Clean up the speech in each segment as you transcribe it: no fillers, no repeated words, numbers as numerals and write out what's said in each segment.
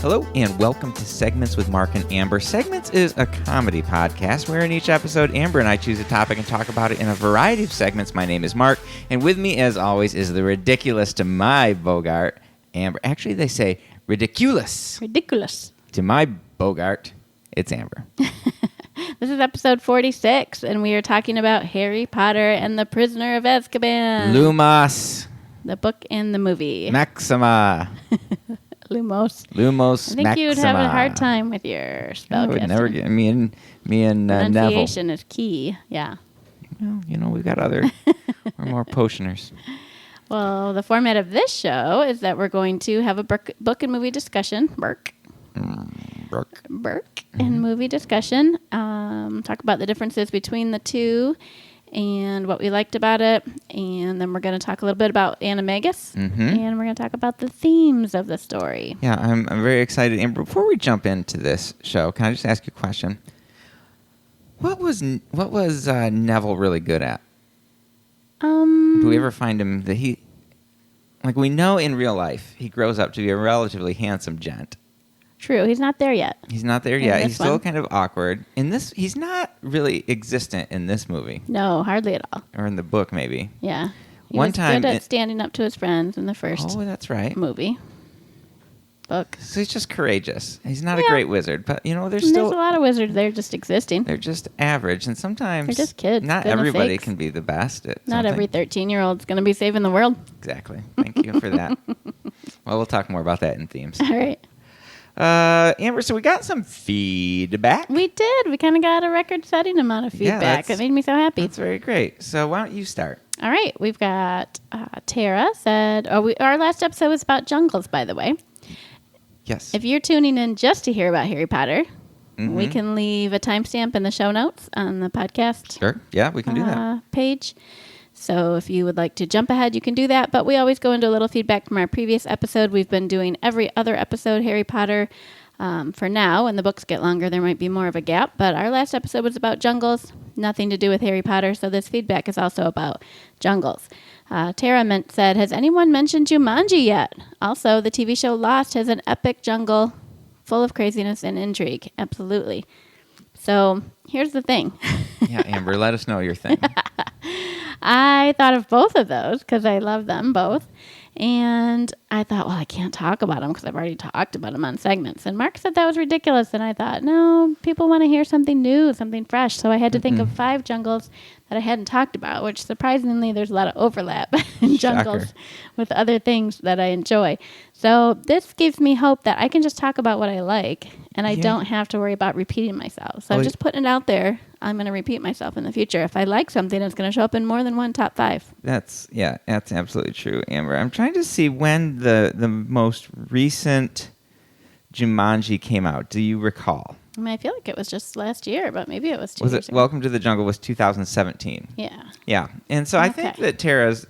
Hello, and welcome to Segments with Mark and Amber. Segments is a comedy podcast where in each episode, Amber and I choose a topic and talk about it in a variety of segments. My name is Mark, and with me, as always, is the ridiculous to my Bogart, Amber. Actually, they say ridiculous. Ridiculous. To my Bogart, it's Amber. This is episode 46, and we are talking about Harry Potter and the Prisoner of Azkaban. Lumos. The book and the movie. Maxima. Lumos. Lumos. I think Maxima. you would have a hard time with your spellcasting. I would never get me and Neville. Pronunciation is key. Yeah. Well, we've got we're more potioners. Well, the format of this show is that we're going to have a book and movie discussion. Burke and movie discussion. Talk about the differences between the two and what we liked about it. And then we're going to talk a little bit about Animagus. And we're going to talk about the themes of the story. Yeah, I'm very excited. And before we jump into this show, can I just ask you a question? What was Neville really good at? Do we ever find him that we know in real life he grows up to be a relatively handsome gent. True. He's not there yet. He's not there yet. He's still kind of awkward. In this, he's not really existent in this movie. No, hardly at all. Or in the book, maybe. Yeah. He One was time good at standing up to his friends in the first that's right. movie. Book. So he's just courageous. He's not a great wizard, but there's a lot of wizards. They're just existing. They're just average, and sometimes they're just kids. Not everybody can be the best at Not something. every 13-year-old's going to be saving the world. Exactly. Thank you for that. Well, we'll talk more about that in themes. All right. Amber, so we got some feedback. We did. We kind of got a record-setting amount of feedback. It made me so happy. That's very great. So why don't you start? All right. We've got Tara said, our last episode was about jungles, by the way. Yes. If you're tuning in just to hear about Harry Potter, we can leave a timestamp in the show notes on the podcast. Sure. Yeah, we can do that. Page. So if you would like to jump ahead, you can do that. But we always go into a little feedback from our previous episode. We've been doing every other episode Harry Potter for now. When the books get longer, there might be more of a gap. But our last episode was about jungles, nothing to do with Harry Potter. So this feedback is also about jungles. Tara said, has anyone mentioned Jumanji yet? Also, the TV show Lost has an epic jungle full of craziness and intrigue. Absolutely. So here's the thing. Yeah, Amber, let us know your thing. I thought of both of those because I love them both. And I thought, well, I can't talk about them because I've already talked about them on segments. And Mark said that was ridiculous. And I thought, no, people want to hear something new, something fresh. So I had to think of 5 jungles that I hadn't talked about, which surprisingly, there's a lot of overlap in jungles with other things that I enjoy. So this gives me hope that I can just talk about what I like and I don't have to worry about repeating myself. So I'm just putting it out there. I'm going to repeat myself in the future. If I like something, it's going to show up in more than one top 5. That's absolutely true, Amber. I'm trying to see when the most recent Jumanji came out. Do you recall? I mean, I feel like it was just last year, but maybe it was 2 years ago. Welcome to the Jungle was 2017. Yeah. Yeah. And so I think that Tara's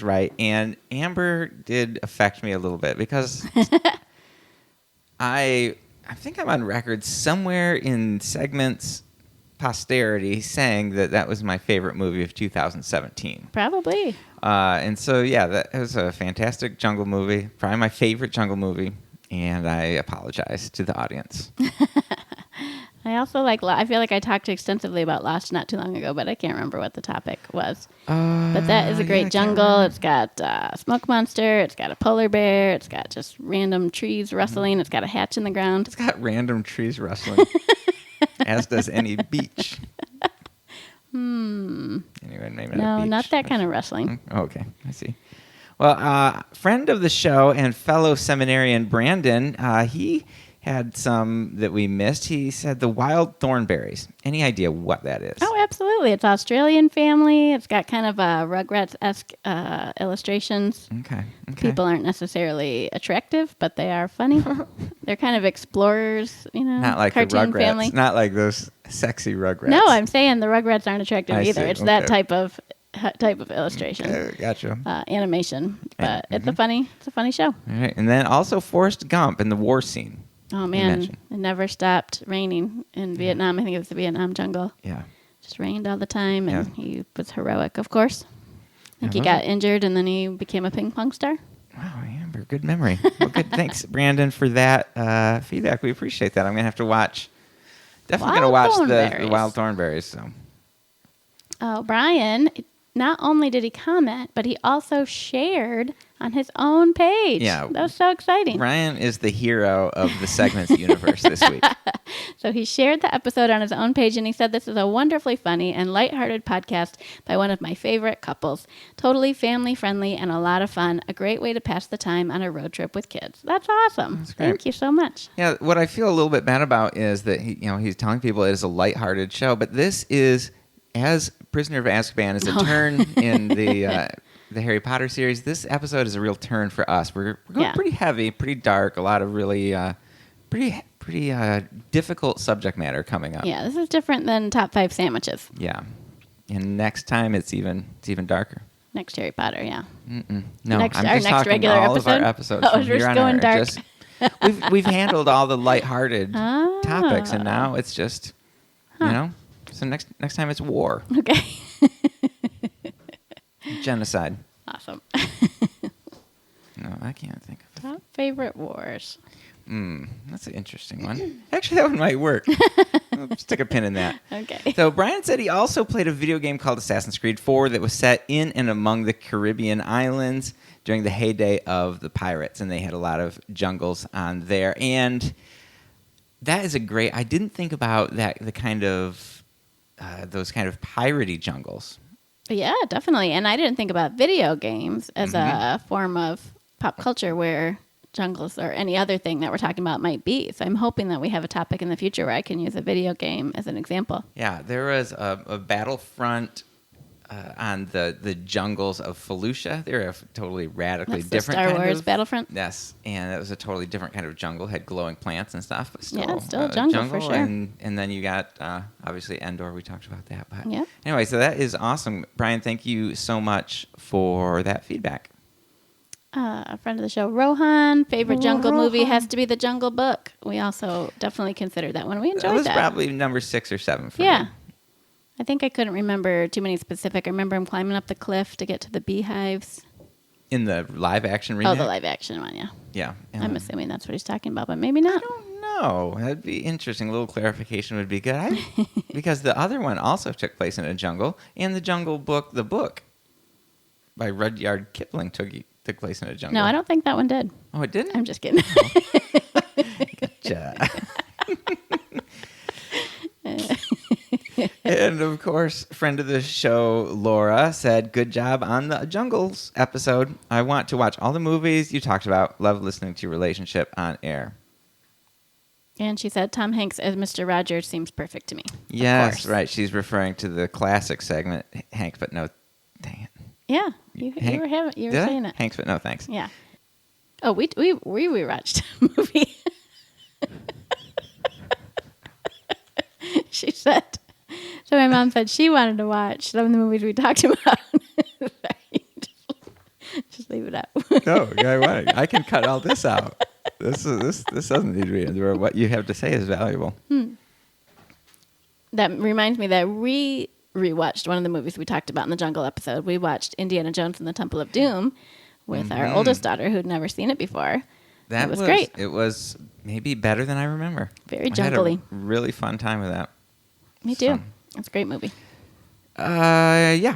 right, and Amber did affect me a little bit because I think I'm on record somewhere in segments posterity saying that was my favorite movie of 2017. Probably. And so, that was a fantastic jungle movie, probably my favorite jungle movie, and I apologize to the audience. I also I feel like I talked extensively about Lost not too long ago, but I can't remember what the topic was. But that is a great jungle. It's got a smoke monster. It's got a polar bear. It's got just random trees rustling. It's got a hatch in the ground. It's got random trees rustling, as does any beach. Anyway, maybe not that kind of rustling. Okay, I see. Well, friend of the show and fellow seminarian Brandon, he had some that we missed. He said the wild thornberries. Any idea what that is? Oh, absolutely. It's Australian family. It's got kind of Rugrats-esque illustrations. Okay. People aren't necessarily attractive, but they are funny. They're kind of explorers, not like cartoon the Rugrats. family. Not like those sexy Rugrats. No, I'm saying the Rugrats aren't attractive either. See. It's that type of illustration. Gotcha. Animation. But it's a funny show. All right. And then also Forrest Gump in the war scene. Oh, man. It never stopped raining in Vietnam. I think it was the Vietnam jungle. Yeah. Just rained all the time, and he was heroic, of course. I think he got injured, and then he became a ping pong star. Wow, remember. Good memory. Well, good. Thanks, Brandon, for that feedback. We appreciate that. I'm gonna have to watch. Definitely gonna watch the Wild Thornberries. So. Oh, Brian! Not only did he comment, but he also shared on his own page. Yeah, that was so exciting. Brian is the hero of the segments universe this week. So he shared the episode on his own page, and he said, "This is a wonderfully funny and lighthearted podcast by one of my favorite couples. Totally family-friendly and a lot of fun. A great way to pass the time on a road trip with kids." That's awesome. That's great. Thank you so much. Yeah, what I feel a little bit bad about is that he's telling people it is a lighthearted show, but this is, as Prisoner of Azkaban is a turn in the Harry Potter series. This episode is a real turn for us. We're going pretty heavy, pretty dark, a lot of really pretty difficult subject matter coming up. Yeah, this is different than Top 5 Sandwiches. Yeah, and next time it's even darker. Next Harry Potter, yeah. No, I'm just talking regular all episode? of our episodes. Oh, we're just going dark. We've handled all the lighthearted topics, and now it's just So next time it's war. Okay. Genocide. Awesome. No, I can't think of it. Top favorite wars. That's an interesting one. Actually, that one might work. I'll stick a pin in that. Okay. So Brian said he also played a video game called Assassin's Creed 4 that was set in and among the Caribbean islands during the heyday of the pirates, and they had a lot of jungles on there. And that is I didn't think about that, the kind of those kind of piratey jungles. Yeah, definitely. And I didn't think about video games as a form of pop culture where jungles or any other thing that we're talking about might be. So I'm hoping that we have a topic in the future where I can use a video game as an example. Yeah, there was a Battlefront on the jungles of Felucia. They're a totally radically different Star kind Wars of, Battlefront? Yes, and it was a totally different kind of jungle. Had glowing plants and stuff, but still, yeah, it's still a jungle for sure. And then you got obviously Endor. We talked about that. But yeah. Anyway, so that is awesome, Brian. Thank you so much for that feedback. A friend of the show, Rohan, favorite jungle movie has to be The Jungle Book. We also definitely considered that one. We enjoyed that. That was probably number 6 or 7 for me. I think I couldn't remember too many specific. I remember him climbing up the cliff to get to the beehives. In the live action remake? Oh, the live action one, yeah. Yeah. I'm assuming that's what he's talking about, but maybe not. I don't know. That'd be interesting. A little clarification would be good. Because the other one also took place in a jungle, and The Jungle Book, the book, by Rudyard Kipling took place in a jungle. No, I don't think that one did. Oh, it didn't? I'm just kidding. Gotcha. And, of course, friend of the show, Laura, said, "Good job on the Jungles episode. I want to watch all the movies you talked about. Love listening to your relationship on air." And she said, "Tom Hanks as Mr. Rogers seems perfect to me." Yes, right. She's referring to the classic segment, Hank, but no, dang it. Yeah, you were saying it. Hanks, but no thanks. Yeah. Oh, we rewatched a movie. She said. So my mom said she wanted to watch some of the movies we talked about. Sorry, just leave it up. No, I can cut all this out. This doesn't need to be in there. What you have to say is valuable. That reminds me that we rewatched one of the movies we talked about in the Jungle episode. We watched Indiana Jones and the Temple of Doom with our oldest daughter who'd never seen it before. That was great. It was maybe better than I remember. Very jungly. I had a really fun time with that. Me too. It's a great movie. Yeah.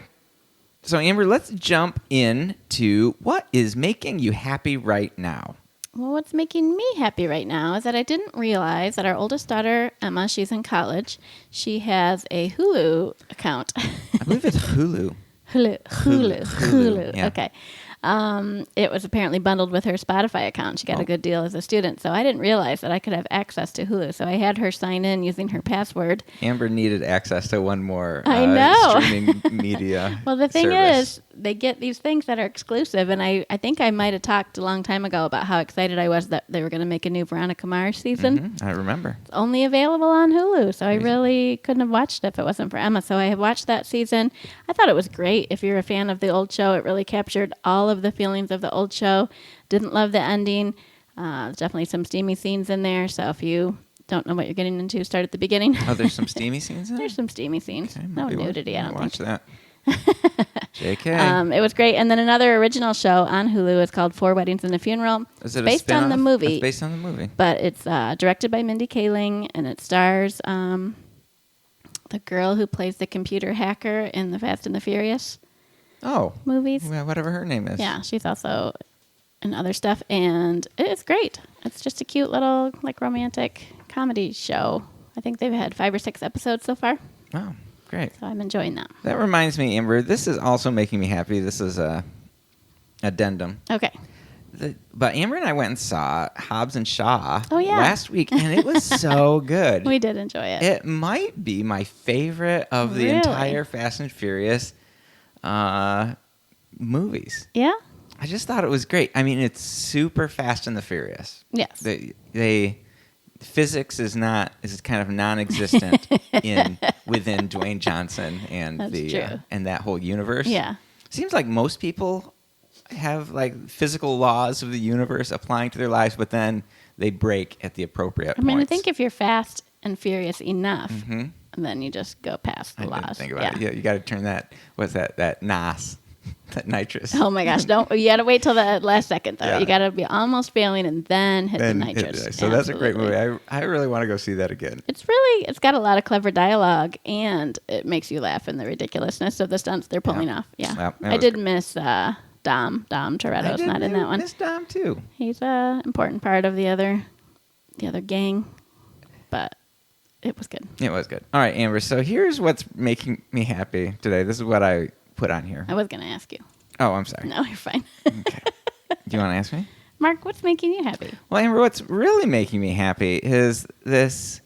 So, Amber, let's jump into what is making you happy right now. Well, what's making me happy right now is that I didn't realize that our oldest daughter, Emma, she's in college. She has a Hulu account. I believe it's Hulu. Hulu. Yeah. Okay. It was apparently bundled with her Spotify account. She got a good deal as a student. So I didn't realize that I could have access to Hulu. So I had her sign in using her password. Amber needed access to one more I know. streaming media Well, the thing service. is, they get these things that are exclusive. And I think I might have talked a long time ago about how excited I was that they were going to make a new Veronica Mars season. I remember. It's only available on Hulu. So I really couldn't have watched it if it wasn't for Emma. So I have watched that season. I thought it was great. If you're a fan of the old show, it really captured all of the feelings of the old show. Didn't love the ending. Definitely some steamy scenes in there. So if you don't know what you're getting into, start at the beginning. Oh, there's some steamy scenes in it? There's some steamy scenes. Okay, no nudity, I don't watch think. that. JK. It was great. And then another original show on Hulu is called Four Weddings and a Funeral. Is it based on the movie? It's based on the movie. But it's directed by Mindy Kaling, and it stars the girl who plays the computer hacker in the Fast and the Furious movies. Yeah, whatever her name is. Yeah, she's also in other stuff, and it's great. It's just a cute little like romantic comedy show. I think they've had 5 or 6 episodes so far. Oh, great. So I'm enjoying that. That reminds me, Amber, this is also making me happy. This is a addendum. Okay. But Amber and I went and saw Hobbs and Shaw last week, and it was so good. We did enjoy it. It might be my favorite of the entire Fast and Furious movies. Yeah? I just thought it was great. I mean, it's super Fast and the Furious. Yes. They physics is kind of non-existent within Dwayne Johnson and and that whole universe. Yeah. Seems like most people have like physical laws of the universe applying to their lives, but then they break at the appropriate points. I mean, I think if you're fast and furious enough, then you just go past the laws. Didn't think about it. Yeah, you got to turn that. What's that? That NOS, that nitrous. Oh my gosh! You got to wait till the last second though. Yeah. You got to be almost failing and then hit the nitrous. So that's a great movie. I really want to go see that again. It's got a lot of clever dialogue, and it makes you laugh in the ridiculousness of the stunts they're pulling off. Yeah, I did miss Dom Toretto's not in that one. I miss Dom too. He's an important part of the other gang, but it was good. It was good. All right, Amber. So here's what's making me happy today. This is what I put on here. I was going to ask you. Oh, I'm sorry. No, you're fine. Okay. Do you want to ask me? Mark, what's making you happy? Well, Amber, what's really making me happy is this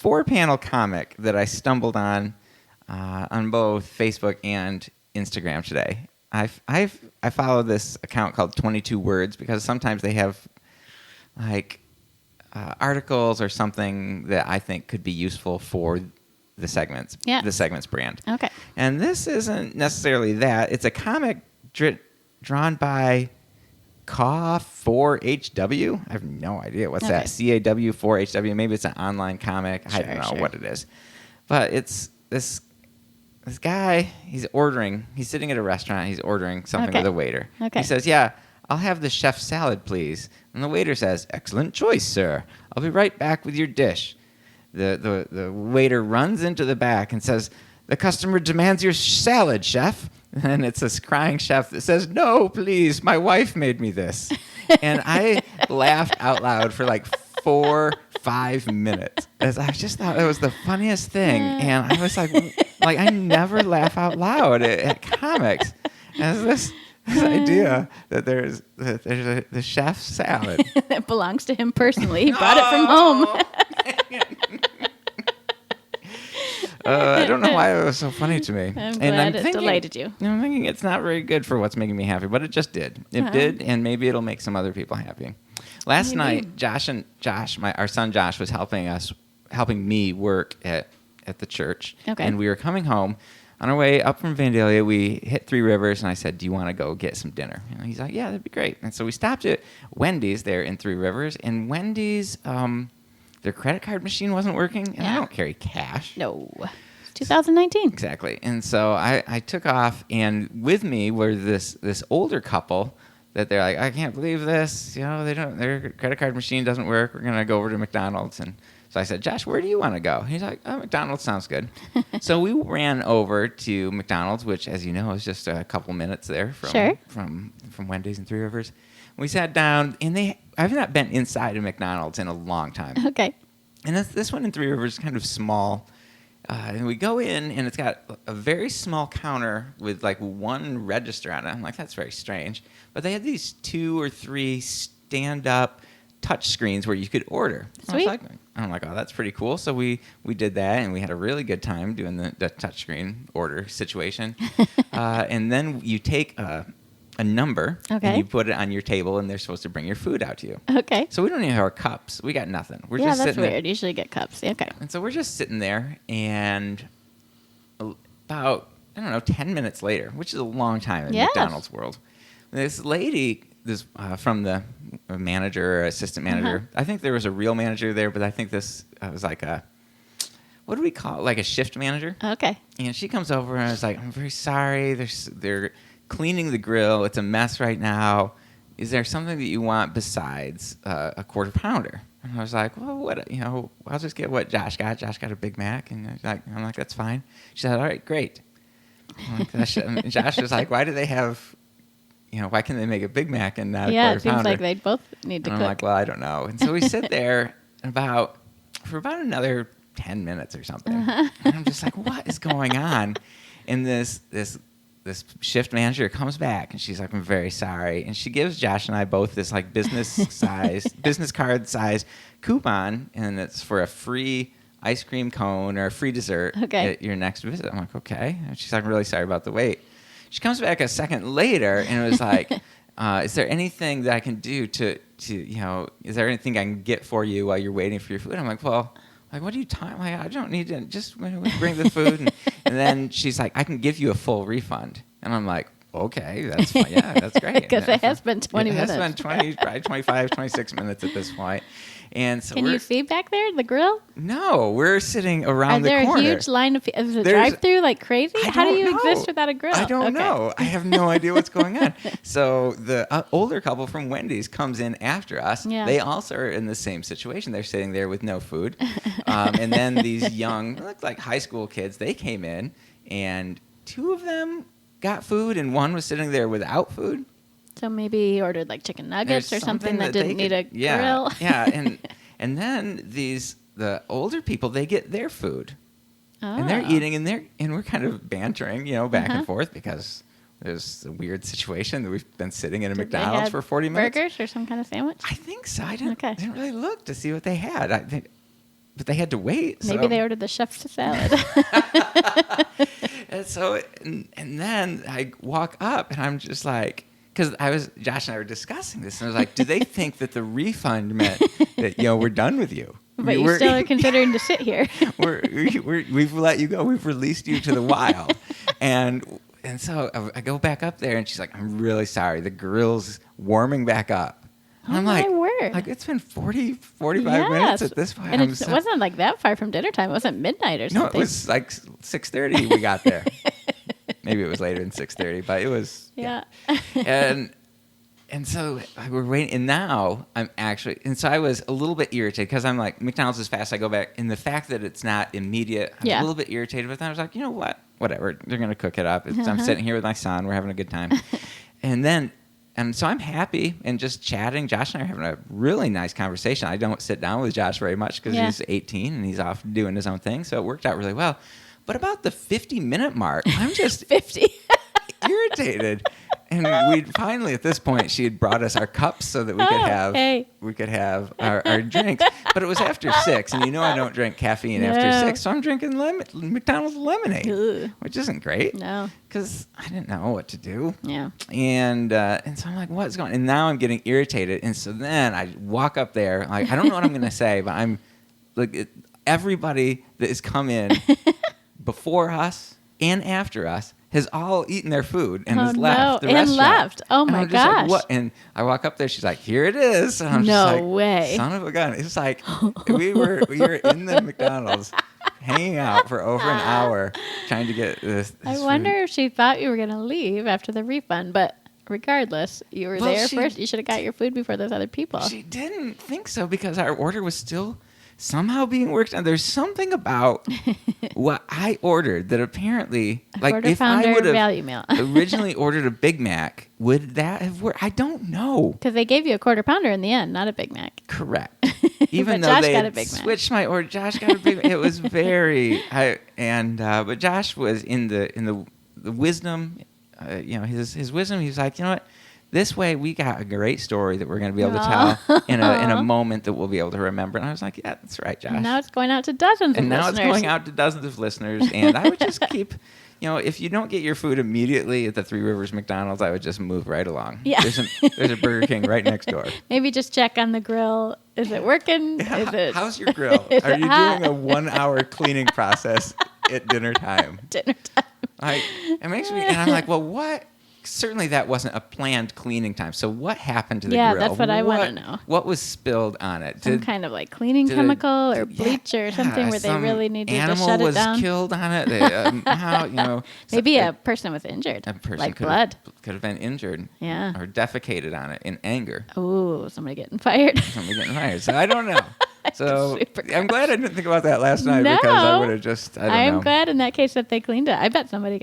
4-panel comic that I stumbled on both Facebook and Instagram today. I follow this account called 22 Words because sometimes they have like articles or something that I think could be useful for the segments brand. Okay. And this isn't necessarily that. It's a comic drawn by CAW4HW. I have no idea what's that. CAW4HW. Maybe it's an online comic. I don't know what it is. But it's this guy, he's sitting at a restaurant, he's ordering something with a waiter. Okay. He says, "Yeah, I'll have the chef salad, please." And the waiter says, "Excellent choice, sir. I'll be right back with your dish." The waiter runs into the back and says, "The customer demands your salad, chef." And it's this crying chef that says, "No, please, my wife made me this." And I laughed out loud for like 4-5 minutes. As I just thought it was the funniest thing. And I was like I never laugh out loud at comics. And this idea that there's the chef's salad. It belongs to him personally. He brought it from home. I don't know why it was so funny to me. I'm glad it delighted you. I'm thinking it's not very good for what's making me happy, but it just did. It did, and maybe it'll make some other people happy. Last night, our son Josh, was helping me work at the church. Okay. And we were coming home. On our way up from Vandalia, we hit Three Rivers, and I said, "Do you want to go get some dinner?" And he's like, "Yeah, that'd be great." And so we stopped at Wendy's there in Three Rivers, and Wendy's, their credit card machine wasn't working, and I don't carry cash. No. It's 2019. Exactly. And so I took off, and with me were this older couple that they're like, "I can't believe this. Their credit card machine doesn't work. We're going to go over to McDonald's." And so I said, "Josh, where do you want to go?" He's like, "Oh, McDonald's sounds good." So we ran over to McDonald's, which, as you know, is just a couple minutes there from Wendy's and Three Rivers. We sat down, and I've not been inside a McDonald's in a long time. Okay. And this one in Three Rivers is kind of small. And we go in, and it's got a very small counter with like one register on it. I'm like, that's very strange. But they had these 2 or 3 stand-up touch screens where you could order. Sweet. I'm like, oh, that's pretty cool. So we did that, and we had a really good time doing the touchscreen order situation. And then you take a number, and you put it on your table, and they're supposed to bring your food out to you. Okay. So we don't even have our cups. We got nothing. We're just that's sitting weird. there. Usually get cups. Okay. And so we're just sitting there, and about, 10 minutes later, which is a long time in McDonald's world, this lady, from the manager or assistant manager, I think there was a real manager there, but I think this was like what do we call it? Like a shift manager. Okay. And she comes over and I was like, I'm very sorry. They're cleaning the grill. It's a mess right now. Is there something that you want besides a quarter pounder? And I was like, well, what, I'll just get what Josh got. Josh got a Big Mac. And I'm like, that's fine. She said, all right, great. And Josh was like, why do they have, why can't they make a Big Mac and not a quarter pounder? Yeah, it seems like they both need to and cook. I'm like, well, I don't know. And so we sit there for about another 10 minutes or something. And I'm just like, what is going on? And this shift manager comes back and she's like, I'm very sorry. And she gives Josh and I both this like business card size coupon, and it's for a free ice cream cone or a free dessert at your next visit. I'm like, okay. And she's like, I'm really sorry about the wait. She comes back a second later and it was like, is there anything that I can do to is there anything I can get for you while you're waiting for your food? I'm like, well, like, what are you talking? Like, I don't need to. Just bring the food. And then she's like, I can give you a full refund. And I'm like, okay, that's fine. Yeah, that's great. Because it has been 20 minutes. It has been probably 25, 26 minutes at this point. And so can you see back there the grill? No, we're sitting around the corner. Are there a huge line of people? Is it drive-through like crazy? How do you exist without a grill? I don't know. I have no idea what's going on. So the older couple from Wendy's comes in after us. Yeah. They also are in the same situation. They're sitting there with no food. And then these young, looked like high school kids, they came in, and two of them got food, and one was sitting there without food. So maybe he ordered like chicken nuggets or something that didn't need a grill. Yeah, and then the older people, they get their food. Oh. And they're eating, and we're kind of bantering, back and forth, because there's a weird situation that we've been sitting in a McDonald's for 40 minutes. Burgers or some kind of sandwich? I think so. I didn't really look to see what they had. But they had to wait. Maybe they ordered the chef's salad. And then I walk up, and I'm just like, because Josh and I were discussing this, and I was like, do they think that the refund meant that, we're done with you? But you still are considering to sit here. We've let you go. We've released you to the wild. And so I go back up there, and she's like, I'm really sorry. The grill's warming back up. And I'm like, it's been 45 minutes at this point. And it wasn't like that far from dinner time. It wasn't midnight or something. No, it was like 6:30 we got there. Maybe it was later than 6:30, but it was. Yeah. And so we're waiting, and now so I was a little bit irritated, because I'm like, McDonald's is fast. I go back, and the fact that it's not immediate, I'm a little bit irritated with that. I was like, you know what? Whatever. They're going to cook it up. I'm sitting here with my son. We're having a good time. And so I'm happy and just chatting. Josh and I are having a really nice conversation. I don't sit down with Josh very much because he's 18 and he's off doing his own thing. So it worked out really well. But about the 50-minute mark, I'm just 50 irritated. And we'd finally, at this point, she had brought us our cups so that we could have our drinks. But it was after 6, and I don't drink caffeine after 6, so I'm drinking McDonald's lemonade, which isn't great. No, because I didn't know what to do. Yeah, and so I'm like, what's going on? And now I'm getting irritated, and so then I walk up there, like, I don't know what I'm going to say, but I'm like, everybody that has come in before us and after us has all eaten their food and has left the restaurant. Oh my gosh. Like, what? And I walk up there, she's like, here it is. And I'm just like, way. Son of a gun. It's like we were in the McDonald's hanging out for over an hour trying to get this I wonder if she thought you were going to leave after the refund, but regardless, you were there first. You should have got your food before those other people. She didn't think so, because our order was still somehow being worked on. There's something about what I ordered that apparently, like, if I would have originally ordered a Big Mac, would that have worked? I don't know. Because they gave you a quarter pounder in the end, not a Big Mac. Correct. Even though Josh they got had a Big Mac. switched my order, Josh got a Big Mac. It was very, but Josh was in the wisdom, his wisdom. He was like, you know what? This way, we got a great story that we're going to be able to tell in a moment that we'll be able to remember. And I was like, yeah, that's right, Josh. And now it's going out to dozens of listeners. And now it's going out to dozens of listeners. And I would just keep, if you don't get your food immediately at the Three Rivers McDonald's, I would just move right along. Yeah. There's a Burger King right next door. Maybe just check on the grill. Is it working? How's your grill? Are you doing a 1-hour cleaning process at dinner time? Dinner time. It makes me, and I'm like, well, what? certainly that wasn't a planned cleaning time. So what happened to the grill? Yeah, that's what I want to know. What was spilled on it? Some kind of like cleaning chemical or bleach or something where they really needed to shut it down. Animal was killed on it. Maybe a person was injured. A person like blood. Could have been injured. Yeah. Or defecated on it in anger. Oh, somebody getting fired. So I don't know. So I'm glad I didn't think about that last night because I would have just, I don't know. I'm glad in that case that they cleaned it. I bet somebody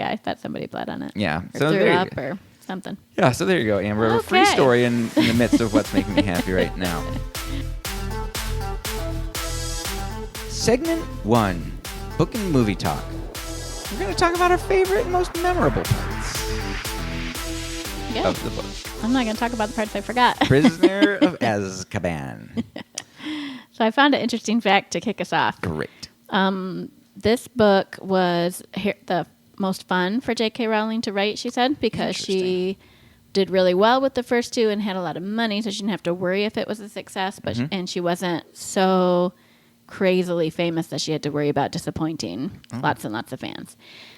bled on it. Yeah. Or so threw up or something. Yeah, so there you go, Amber. Okay. A free story in the midst of what's making me happy right now. Segment 1, Book and Movie Talk. We're going to talk about our favorite and most memorable parts of the book. I'm not going to talk about the parts I forgot. Prisoner of Azkaban. So I found an interesting fact to kick us off. Great. This book was the most fun for J.K. Rowling to write, she said, because she did really well with the first two and had a lot of money, so she didn't have to worry if it was a success. But and she wasn't so crazily famous that she had to worry about disappointing lots and lots of fans.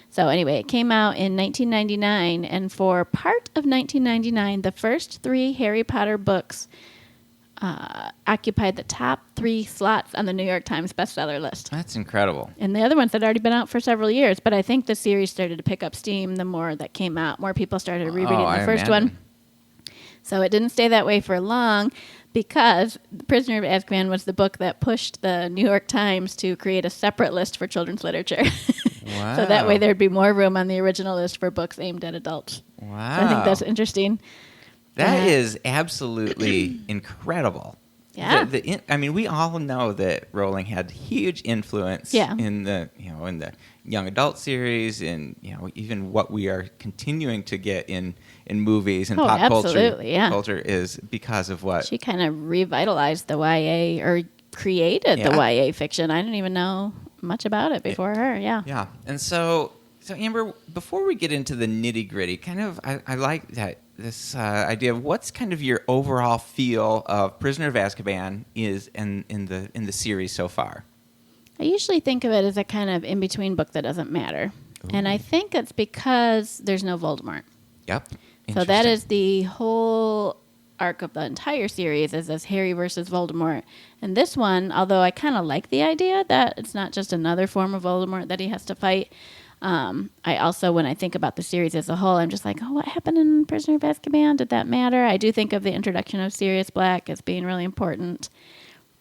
So anyway, it came out in 1999, and for part of 1999, the first 3 Harry Potter books occupied the top 3 slots on the New York Times bestseller list. That's incredible. And the other ones had already been out for several years, but I think the series started to pick up steam the more that came out. More people started rereading the first one. So it didn't stay that way for long because Prisoner of Azkaban was the book that pushed the New York Times to create a separate list for children's literature. Wow. So that way there'd be more room on the original list for books aimed at adults. Wow. So I think that's interesting. That is absolutely incredible. Yeah. I mean, we all know that Rowling had huge influence in the young adult series, and even what we are continuing to get in movies and pop culture is because of what she kind of revitalized the YA or created the YA fiction. I didn't even know much about it before her. Yeah. Yeah. And so Amber, before we get into the nitty gritty, kind of, I like that. This idea of what's kind of your overall feel of Prisoner of Azkaban is in the series so far. I usually think of it as a kind of in between book that doesn't matter, and I think it's because there's no Voldemort. Yep. So that is the whole arc of the entire series is this Harry versus Voldemort. And this one, although I kind of like the idea that it's not just another form of Voldemort that he has to fight. I also, when I think about the series as a whole, I'm just like, oh, what happened in Prisoner of Azkaban? Did that matter? I do think of the introduction of Sirius Black as being really important,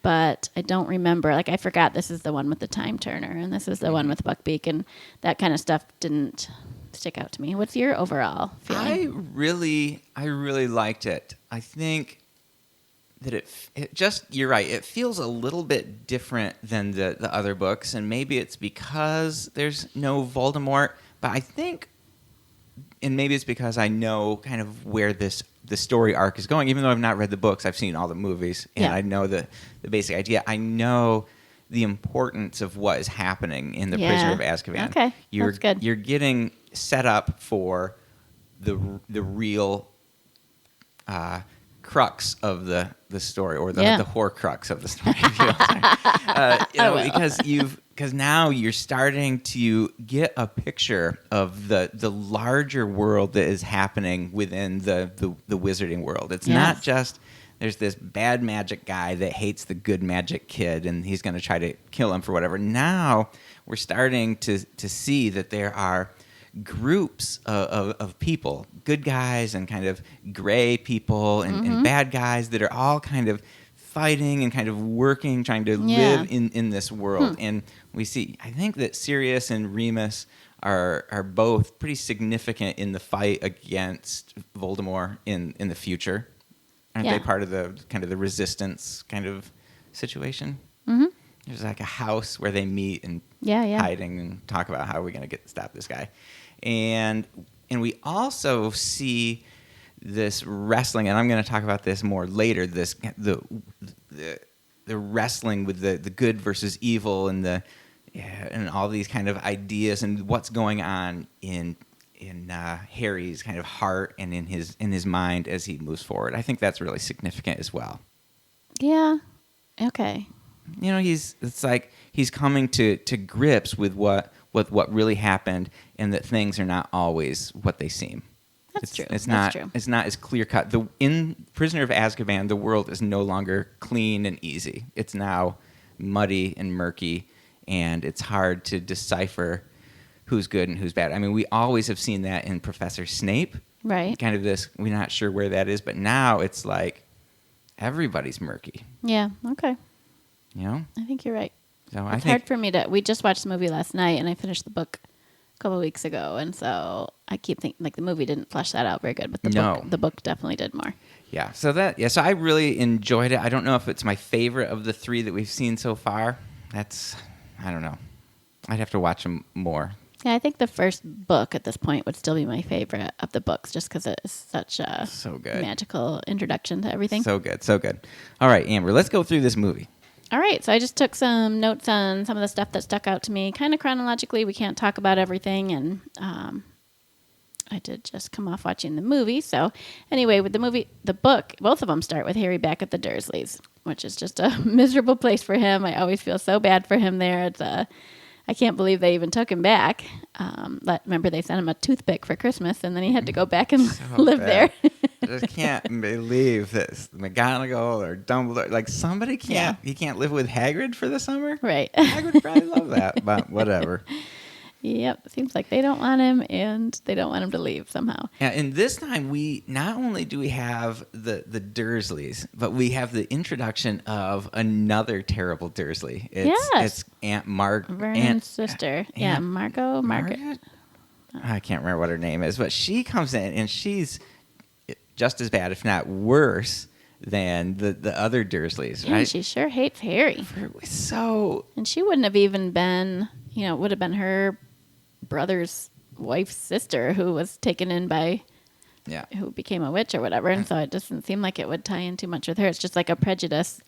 but I don't remember. Like, I forgot this is the one with the Time Turner, and this is the one with Buckbeak, and that kind of stuff didn't stick out to me. What's your overall feeling? I really liked it. I think that it just, you're right, it feels a little bit different than the other books, and maybe it's because there's no Voldemort, but I think, and maybe it's because I know kind of where the story arc is going. Even though I've not read the books, I've seen all the movies, and I know the basic idea. I know the importance of what is happening in the Prisoner of Azkaban. Okay, that's good. You're getting set up for the real crux of the story, or the Horcrux of the story. Because now you're starting to get a picture of the larger world that is happening within the wizarding world. It's not just there's this bad magic guy that hates the good magic kid, and he's going to try to kill him for whatever. Now we're starting to see that there are groups of people, good guys and kind of gray people and bad guys that are all kind of fighting and kind of working, trying to live in this world. And we see, I think that Sirius and Remus are both pretty significant in the fight against Voldemort in the future. Aren't they part of the kind of the resistance kind of situation? Mm-hmm. There's like a house where they meet and hiding and talk about how are we going to stop this guy. And we also see this wrestling, and I'm going to talk about this more later. The wrestling with the good versus evil, and and all these kind of ideas, and what's going on in Harry's kind of heart and in his mind as he moves forward. I think that's really significant as well. Yeah. Okay. It's like he's coming to grips with what really happened, and that things are not always what they seem. That's true. It's That's not. true. It's not as clear cut. In Prisoner of Azkaban, the world is no longer clean and easy. It's now muddy and murky, and it's hard to decipher who's good and who's bad. I mean, we always have seen that in Professor Snape. Right. Kind of this. We're not sure where that is, but now it's like everybody's murky. Yeah. Okay. You know. I think you're right. So It's hard for me to. We just watched the movie last night, and I finished the book a couple of weeks ago, and so I keep thinking like the movie didn't flesh that out very good, but the book definitely did more. Yeah. So I really enjoyed it. I don't know if it's my favorite of the 3 that we've seen so far. I don't know. I'd have to watch them more. Yeah, I think the first book at this point would still be my favorite of the books, just because it's such a so good magical introduction to everything. So good. All right, Amber, let's go through this movie. All right, so I just took some notes on some of the stuff that stuck out to me, kind of chronologically. We can't talk about everything, and I did just come off watching the movie. So anyway, with the book, both of them start with Harry back at the Dursleys, which is just a miserable place for him. I always feel so bad for him there. I can't believe they even took him back. Remember, they sent him a toothpick for Christmas, and then he had to go back and live there. I just can't believe this. McGonagall or Dumbledore, like somebody can't. He can't live with Hagrid for the summer. Right. Hagrid would probably love that, but whatever. Yep. Seems like they don't want him, and they don't want him to leave somehow. Yeah, and this time we not only do we have the Dursleys, but we have the introduction of another terrible Dursley. It's Aunt Vernon's sister. Margot. Margaret? I can't remember what her name is, but she comes in and she's just as bad, if not worse, than the other Dursleys. Yeah, right? She sure hates Harry. And she wouldn't have even been, it would have been her brother's wife's sister who was taken in by, who became a witch or whatever. And so it doesn't seem like it would tie in too much with her. It's just like a prejudice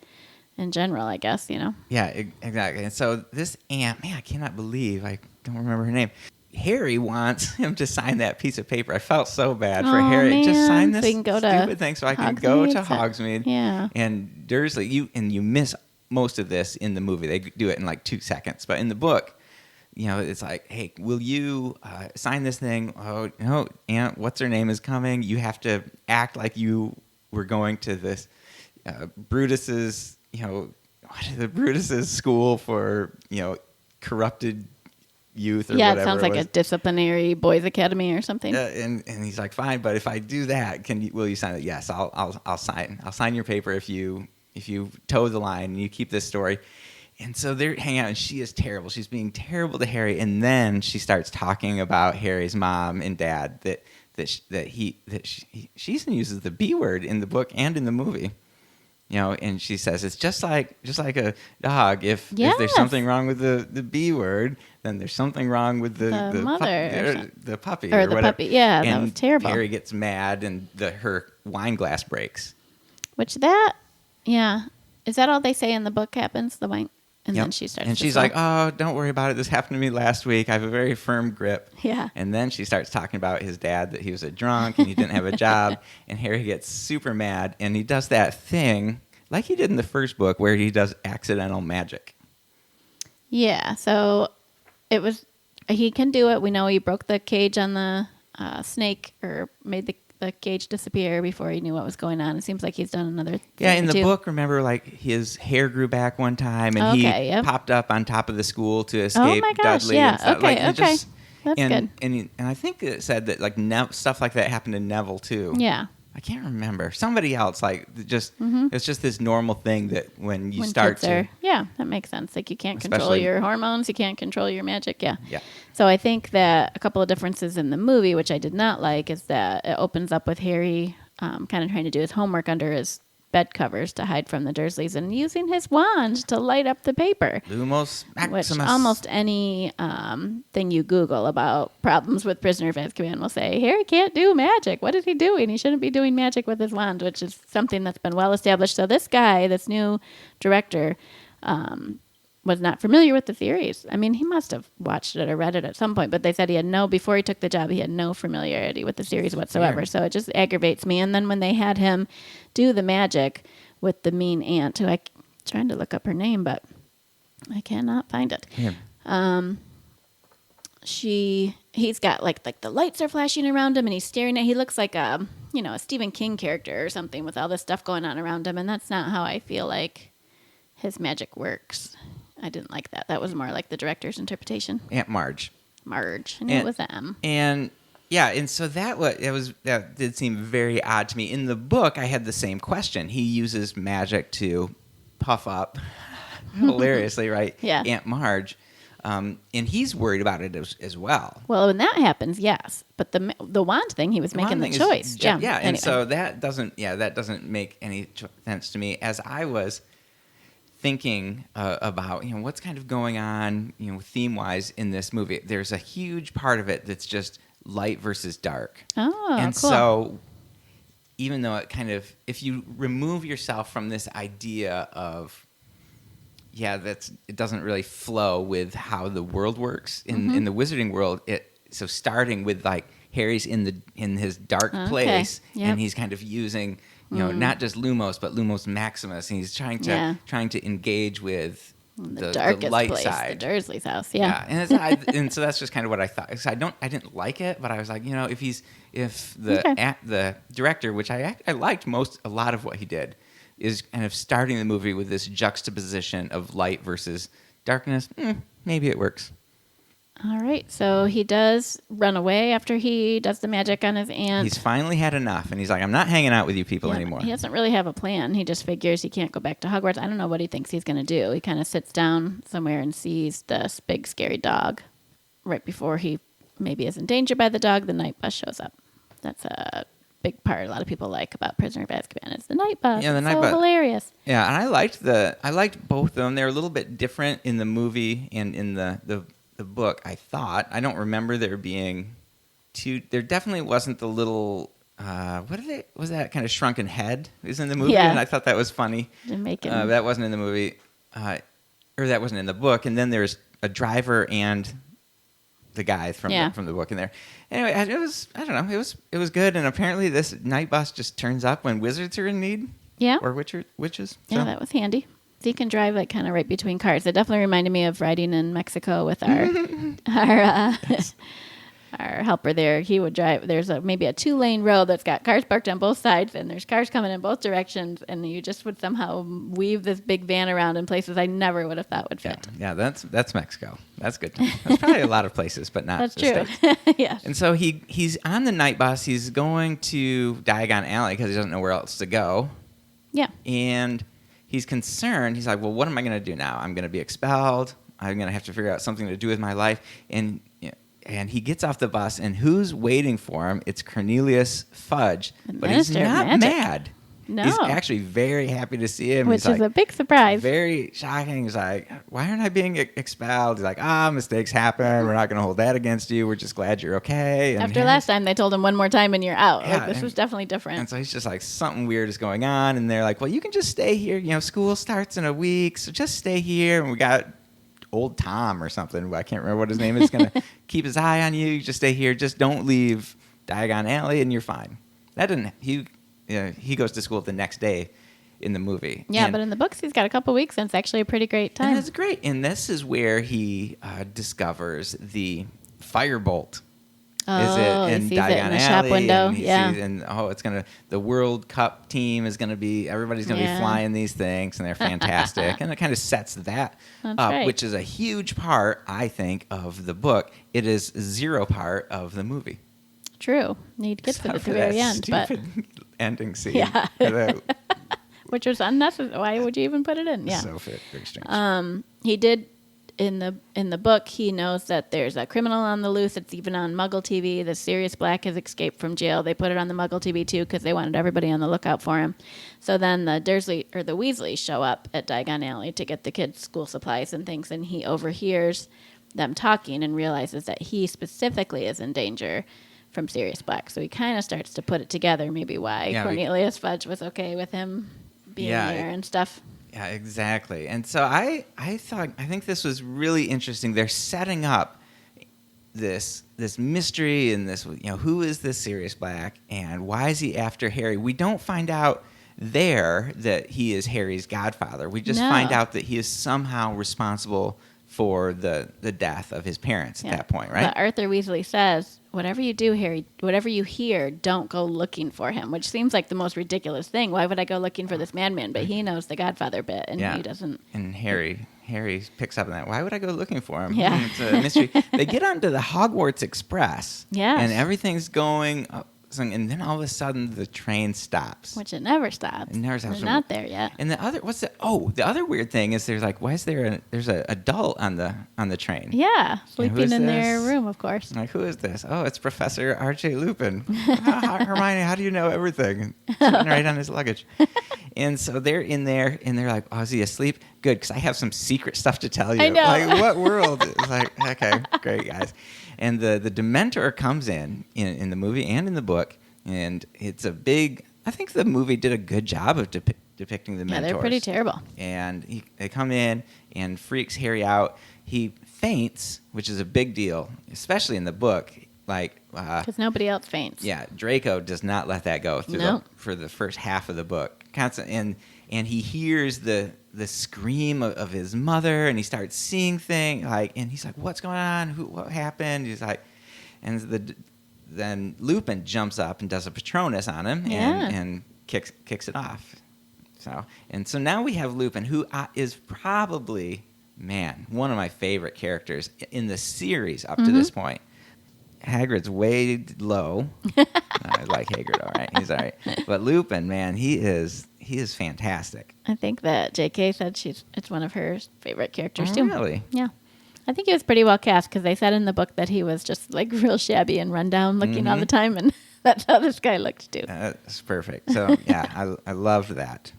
in general, I guess, Yeah, exactly. And so this aunt, man, I cannot believe I don't remember her name. Harry wants him to sign that piece of paper. I felt so bad for Harry. Man. Just sign this so stupid thing so I can go to Hogsmeade. Yeah. And Dursley, you miss most of this in the movie. They do it in like 2 seconds. But in the book, it's like, hey, will you sign this thing? Oh, no, Aunt, what's her name is coming. You have to act like you were going to this Brutus's, the Brutus's school for, corrupted youth or whatever. It sounds like a disciplinary boys' academy or something. And he's like, fine, but if I do that, will you sign it? Yes, I'll sign. I'll sign your paper if you toe the line and you keep this story. And so they're hanging out, and she is terrible. She's being terrible to Harry, and then she starts talking about Harry's mom and dad she even uses the B word in the book and in the movie. And she says it's just like a dog. If there's something wrong with the B word, then there's something wrong with the mother, the puppy or or the whatever. puppy. Yeah, and that was terrible. Harry gets mad, and her wine glass breaks. Is that all they say in the book happens? The wine. And then she starts. And she's like, "Oh, don't worry about it. This happened to me last week. I have a very firm grip." Yeah. And then she starts talking about his dad, that he was a drunk and he didn't have a job. And Harry gets super mad, and he does that thing like he did in the first book, where he does accidental magic. Yeah. So he can do it. We know he broke the cage on the snake, or made the cage disappear before he knew what was going on. It seems like he's done another thing. Yeah, in the book, remember, like, his hair grew back one time, and he popped up on top of the school to escape Dudley. Yeah. And stuff. Okay, like, okay. That's and, good. And I think it said that, like, stuff like that happened to Neville, too. Yeah. I can't remember. Somebody else, like, it's just this normal thing that when kids start to... Yeah, that makes sense. Like, you can't control your hormones. You can't control your magic. Yeah. Yeah. So I think that a couple of differences in the movie, which I did not like, is that it opens up with Harry kind of trying to do his homework under his bed covers to hide from the Dursleys, and using his wand to light up the paper. Lumos Maximus. Which almost any thing you Google about problems with Prisoner of Azkaban will say, Harry can't do magic. What is he doing? He shouldn't be doing magic with his wand, which is something that's been well established. So this guy, this new director, was not familiar with the theories. I mean, he must have watched it or read it at some point, but they said before he took the job, he had no familiarity with the series whatsoever. So it just aggravates me. And then when they had him do the magic with the mean aunt, who I'm trying to look up her name, but I cannot find it. Yeah. he's got like the lights are flashing around him and he's staring at, he looks like a Stephen King character or something with all this stuff going on around him, and that's not how I feel like his magic works. I didn't like that. That was more like the director's interpretation. Aunt Marge. Marge. I knew it was an M. And yeah, and so that did seem very odd to me. In the book, I had the same question. He uses magic to puff up hilariously, right? Yeah. Aunt Marge. And he's worried about it as well. Well, when that happens, yes. But the wand thing, he was making the choice. Yeah. Anyway. And so that doesn't make any sense to me. As I was thinking about what's kind of going on theme wise in this movie, there's a huge part of it that's just light versus dark. Oh, and cool. So even though it kind of, if you remove yourself from this idea of it doesn't really flow with how the world works in the wizarding world. So starting with like Harry's in his dark place, and he's kind of using not just Lumos but Lumos Maximus, and he's trying to engage with the darkest light place, side, the Dursley's house. and so that's just kind of what I thought. So I didn't like it, but I was like, if the director, which I liked a lot of what he did, is kind of starting the movie with this juxtaposition of light versus darkness. Maybe it works. All right. So he does run away after he does the magic on his aunt. He's finally had enough, and he's like, I'm not hanging out with you people anymore. He doesn't really have a plan. He just figures he can't go back to Hogwarts. I don't know what he thinks he's going to do. He kind of sits down somewhere and sees this big, scary dog. Right before he maybe is in danger by the dog, the night bus shows up. That's a big part a lot of people like about Prisoner of Azkaban. It's the night bus. Yeah, the night bus. Hilarious. Yeah, and I liked both of them. They're a little bit different in the movie and in the book. I thought. I don't remember there being two. There definitely wasn't the little. Was that kind of shrunken head? Is in the movie, and I thought that was funny. Jamaican. That wasn't in the movie, or that wasn't in the book. And then there's a driver and the guy from the book in there. Anyway, it was good, and apparently this night bus just turns up when wizards are in need. Yeah. Or witches. Yeah, that was handy. So you can drive like kind of right between cars. It definitely reminded me of riding in Mexico with our helper there. He would drive. There's maybe a 2-lane road that's got cars parked on both sides, and there's cars coming in both directions, and you just would somehow weave this big van around in places I never would have thought would fit. Yeah, that's Mexico. That's good. That's probably a lot of places, but not that's the true. States. Yeah. And so he's on the night bus. He's going to Diagon Alley because he doesn't know where else to go. Yeah. And he's concerned. He's like, well, what am I going to do now? I'm going to be expelled. I'm going to have to figure out something to do with my life. And he gets off the bus, and who's waiting for him? It's Cornelius Fudge. But he's not mad. No. He's actually very happy to see him. Which is a big surprise. Very shocking. He's like, why aren't I being expelled? He's like, mistakes happen. We're not going to hold that against you. We're just glad you're okay. And after last time, they told him one more time and you're out. Yeah, this was definitely different. And so he's just like, something weird is going on. And they're like, well, you can just stay here. School starts in a week, so just stay here. And we got old Tom or something. I can't remember what his name is. Going to keep his eye on you. You just stay here. Just don't leave Diagon Alley, and you're fine. That didn't. He goes to school the next day in the movie. Yeah, but in the books, he's got a couple weeks, and it's actually a pretty great time. And it's great. And this is where he discovers the firebolt. Is it in he sees Diagon it in the Alley? shop window. And he sees, it's the World Cup team is gonna be, everybody's gonna be flying these things, and they're fantastic. And it kind of sets that up, right. which is a huge part, I think, of the book. It is 0 part of the movie. True. He gets to the very end, but ending scene. Yeah. Which was unnecessary. Why would you even put it in? Yeah. So very strange. He did in the book. He knows that there's a criminal on the loose. It's even on Muggle TV. The Sirius Black has escaped from jail. They put it on the Muggle TV too because they wanted everybody on the lookout for him. So then the Weasleys show up at Diagon Alley to get the kids' school supplies and things, and he overhears them talking and realizes that he specifically is in danger from Sirius Black. So he kind of starts to put it together, maybe why Cornelius Fudge was okay with him being there and stuff. Yeah, exactly. And so I think this was really interesting. They're setting up this mystery and this, who is this Sirius Black and why is he after Harry? We don't find out there that he is Harry's godfather. We just find out that he is somehow responsible for the death of his parents at that point, right? But Arthur Weasley says, whatever you do, Harry, whatever you hear, don't go looking for him, which seems like the most ridiculous thing. Why would I go looking for this madman? But he knows the Godfather bit, and he doesn't. And Harry picks up on that. Why would I go looking for him? Yeah. It's a mystery. They get onto the Hogwarts Express. Yes. And everything's going up. And then all of a sudden the train stops. Which it never stops. It never stops. They're not there yet. And the other weird thing is there's like, why is there's an adult on the train? Yeah, sleeping in their room, of course. Like, who is this? Oh, it's Professor R.J. Lupin. Hermione, how do you know everything? Sitting right on his luggage. And so they're in there, and they're like, oh, is he asleep? Good, because I have some secret stuff to tell you. I know. Like, what world? It's like, okay, great, guys. And the Dementor comes in the movie and in the book, and it's a big... I think the movie did a good job of depicting the Mentors. Yeah, they're pretty terrible. And they come in and freaks Harry out. He faints, which is a big deal, especially in the book. Like, because nobody else faints. Yeah, Draco does not let that go for the first half of the book. And he hears the scream of his mother, and he starts seeing things. And he's like, "What's going on? What happened?" He's like, then Lupin jumps up and does a Patronus on him and kicks it off. So now we have Lupin, who is probably, one of my favorite characters in the series up to this point. Hagrid's way low. I like Hagrid, all right. He's all right. But Lupin, man, he is fantastic. I think that J.K. said it's one of her favorite characters, too. Really? Yeah. I think he was pretty well cast because they said in the book that he was just like real shabby and run down looking all the time, and that's how this guy looked, too. That's perfect. So, yeah, I loved that.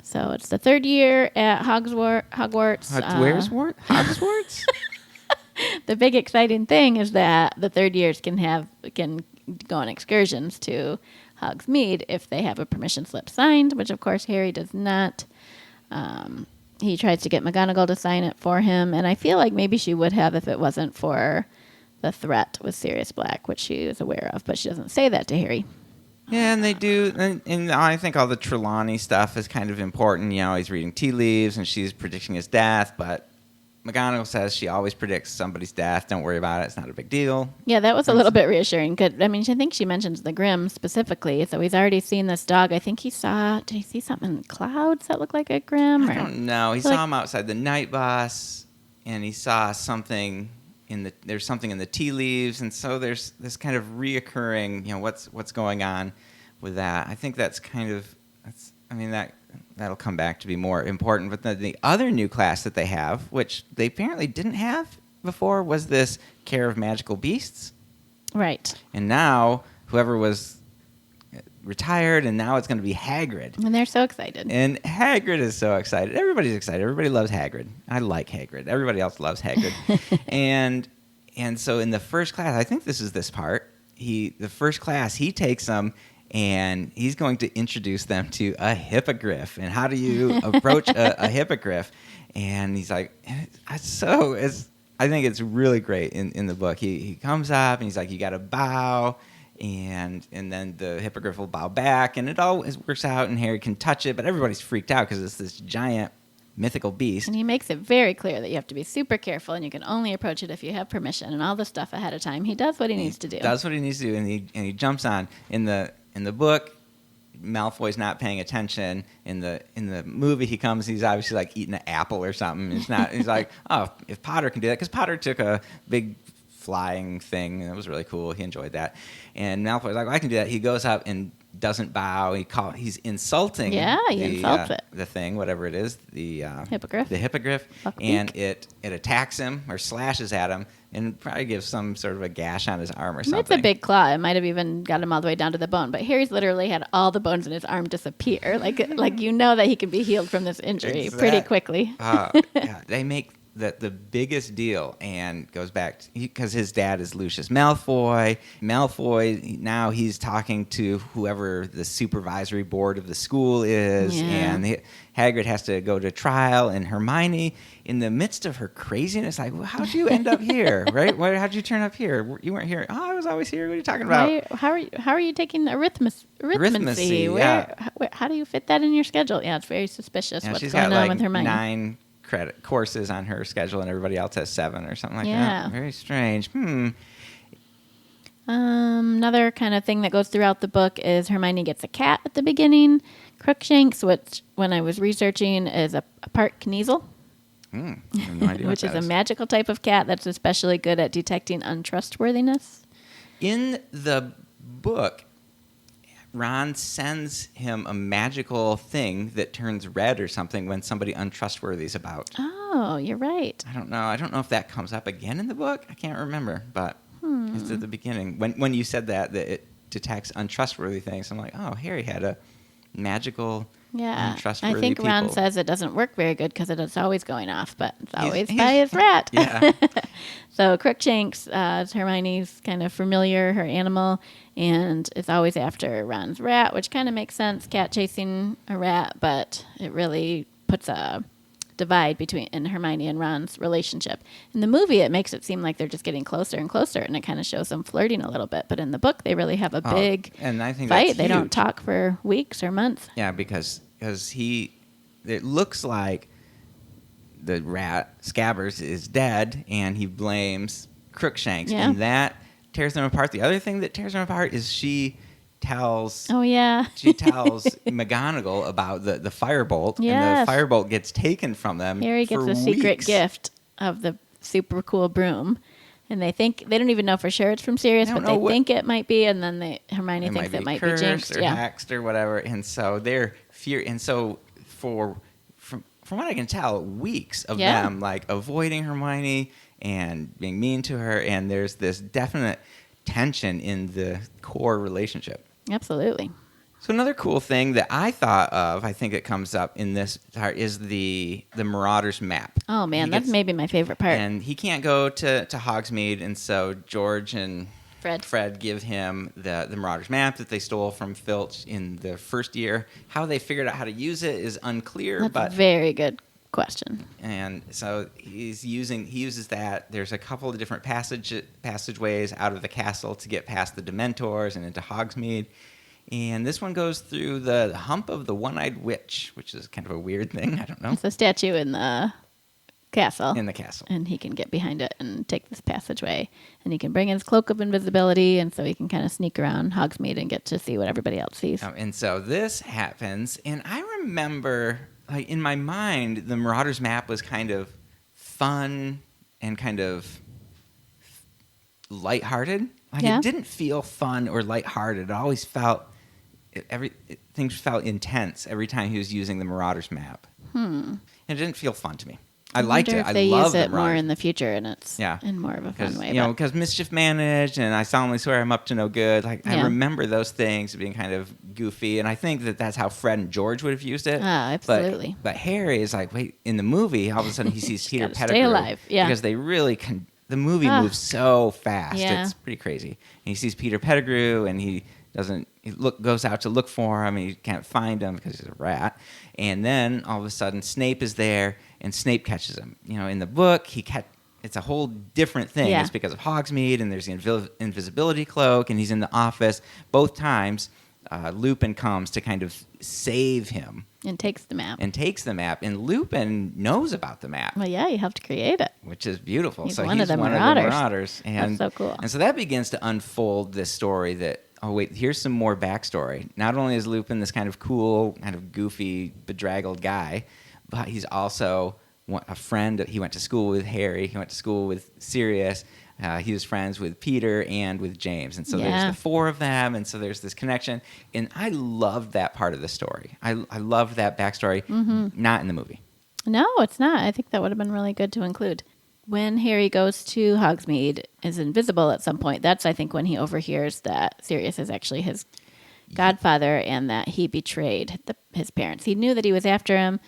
So it's the third year at Hogwarts. Where's Hogwarts? The big exciting thing is that the third years can go on excursions to Hogsmeade if they have a permission slip signed, which of course Harry does not. He tries to get McGonagall to sign it for him, and I feel like maybe she would have if it wasn't for the threat with Sirius Black, which she is aware of, but she doesn't say that to Harry. Yeah, and they do, and I think all the Trelawney stuff is kind of important. You know, he's reading tea leaves, and she's predicting his death, but McGonagall says she always predicts somebody's death. Don't worry about it. It's not a big deal. Yeah, that was a little bit reassuring. I think she mentions the Grimm specifically. So he's already seen this dog. I think did he see something in the clouds that looked like a Grimm? I don't know. He saw him outside the night bus, and he saw something there's something in the tea leaves. And so there's this kind of reoccurring, what's going on with that. I think that'll come back to be more important. But the other new class that they have, which they apparently didn't have before, was this Care of Magical Beasts. Right. And now whoever was retired, and now it's going to be Hagrid. And they're so excited. And Hagrid is so excited. Everybody's excited. Everybody loves Hagrid. I like Hagrid. Everybody else loves Hagrid. and so in the first class, I think this part, the first class, he takes them, and he's going to introduce them to a hippogriff. And how do you approach a hippogriff? And he's like, I think it's really great in the book. He comes up, and he's like, you got to bow, and then the hippogriff will bow back, and it always works out, and Harry can touch it, but everybody's freaked out because it's this giant mythical beast. And he makes it very clear that you have to be super careful, and you can only approach it if you have permission, and all the stuff ahead of time. He does what he needs to do. Does what he needs to do, and he jumps on. In the book, Malfoy's not paying attention. In the movie, he comes. He's obviously like eating an apple or something. It's not. He's like, oh, if Potter can do that, because Potter took a big flying thing, and it was really cool. He enjoyed that. And Malfoy's like, well, I can do that. He goes up and doesn't bow. He's insulting. Yeah, he insults it. The thing, whatever it is, the hippogriff. The hippogriff, and it attacks him or slashes at him, and probably gives some sort of a gash on his arm or something. It's a big claw. It might have even got him all the way down to the bone. But Harry's literally had all the bones in his arm disappear. Like that he can be healed from this injury pretty quickly. Yeah, they make the biggest deal, and goes back because his dad is Lucius Malfoy. Malfoy, now he's talking to whoever the supervisory board of the school is, and Hagrid has to go to trial, and Hermione, in the midst of her craziness, like, well, how'd you end up here, right? How'd you turn up here? You weren't here. Oh, I was always here. What are you talking about? How are you taking arithmancy? Yeah. How do you fit that in your schedule? Yeah, it's very suspicious what's she's going got on with Hermione. 9 credit courses on her schedule, and everybody else has 7 or something like Yeah. that. Very strange. Another kind of thing that goes throughout the book is Hermione gets a cat at the beginning, Crookshanks, which when I was researching is a part Kniezel, I have no idea which what is that a magical type of cat that's especially good at detecting untrustworthiness. In the book, Ron sends him a magical thing that turns red or something when somebody untrustworthy is about. Oh, you're right. I don't know. I don't know if that comes up again in the book. I can't remember, but it's at the beginning. When you said that it detects untrustworthy things, I'm like, oh, Harry had a magical Yeah, untrustworthy I think people. Ron says it doesn't work very good because it's always going off, but it's always by his rat. Yeah. So Crookshanks is Hermione's kind of familiar, her animal, and it's always after Ron's rat, which kind of makes sense, cat chasing a rat, but it really puts a divide between in Hermione and Ron's relationship. In the movie, it makes it seem like they're just getting closer and closer, and it kind of shows them flirting a little bit. But in the book, they really have a big and I think fight. that's They don't huge. talk for weeks or months. Yeah, because it looks like the rat Scabbers is dead, and he blames Crookshanks, Yeah. and that tears them apart. The other thing that tears them apart is she tells Oh, yeah. McGonagall about the firebolt, and Yes. the firebolt gets taken from them. Harry gets for a secret weeks. gift of the super cool broom. And they don't even know for sure it's from Sirius, They but don't they know what- think it might be, and then Hermione thinks it might be cursed jinxed. or Yeah. hexed or whatever, and so they're and so from what I can tell, weeks of Yeah. them like avoiding Hermione and being mean to her, and there's this definite tension in the core relationship. Absolutely. So another cool thing that I thought of, I think it comes up in this part, is the Marauders map. Oh, man, He that's gets- maybe my favorite part. And he can't go to Hogsmeade, and so George and Fred give him the Marauders map that they stole from Filch in the first year. How they figured out how to use it is unclear, That's but a very good question. and so he uses that. There's a couple of different passageways out of the castle to get past the Dementors and into Hogsmeade. And this one goes through the hump of the one-eyed witch, which is kind of a weird thing. I don't know. It's a statue in the castle. In the castle. And he can get behind it and take this passageway. And he can bring his cloak of invisibility, and so he can kind of sneak around Hogsmeade and get to see what everybody else sees. And so this happens, and I remember, like in my mind, the Marauders map was kind of fun and kind of lighthearted. Like Yeah. it didn't feel fun or lighthearted. It always felt things felt intense every time he was using the Marauders map. And it didn't feel fun to me. I liked wonder it. if I they love use the it more Marauders. in the future, and it's Yeah. in more of a fun way. Because mischief managed, and I solemnly swear I'm up to no good. Like I Yeah. remember those things being kind of goofy, and I think that that's how Fred and George would have used it. Absolutely. But Harry is like, wait, in the movie, all of a sudden he sees Peter gotta Pettigrew. stay alive, yeah. Because they really the movie moves so fast. Yeah. It's pretty crazy. And he sees Peter Pettigrew, and he goes out to look for him, and he can't find him because he's a rat. And then all of a sudden Snape is there, and Snape catches him. In the book, it's a whole different thing. Yeah. It's because of Hogsmeade, and there's the invisibility cloak, and he's in the office. Both times, Lupin comes to kind of save him and takes the map. and takes the map. And Lupin knows about the map, Well, yeah, he helped create it. which is beautiful. He's So one he's of the one Marauders. of the Marauders. And, That's so cool. And so that begins to unfold this story that, oh, wait, here's some more backstory. Not only is Lupin this kind of cool, kind of goofy, bedraggled guy, but he's also a friend. He went to school with Harry. He went to school with Sirius. He was friends with Peter and with James. And so there's the 4 of them, and so there's this connection. And I loved that part of the story. I loved that backstory, not in the movie. No, it's not. I think that would have been really good to include. When Harry goes to Hogsmeade, is invisible at some point. That's, I think, when he overhears that Sirius is actually his godfather and that he betrayed his parents. He knew that he was after him,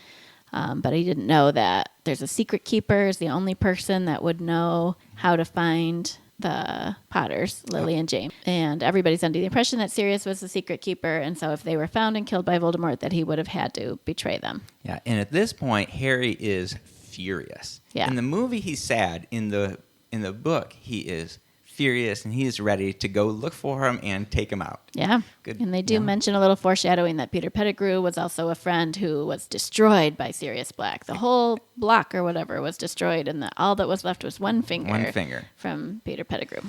but he didn't know that there's a secret keeper is the only person that would know how to find the Potters, Lily and James. And everybody's under the impression that Sirius was the secret keeper, and so if they were found and killed by Voldemort, that he would have had to betray them. Yeah, and at this point, Harry is furious. Yeah. In the movie, he's sad. In the book, he is furious, and he is ready to go look for him and take him out. Yeah. Good. And they do mention a little foreshadowing that Peter Pettigrew was also a friend who was destroyed by Sirius Black. The whole block or whatever was destroyed, and all that was left was one finger. One finger. From Peter Pettigrew.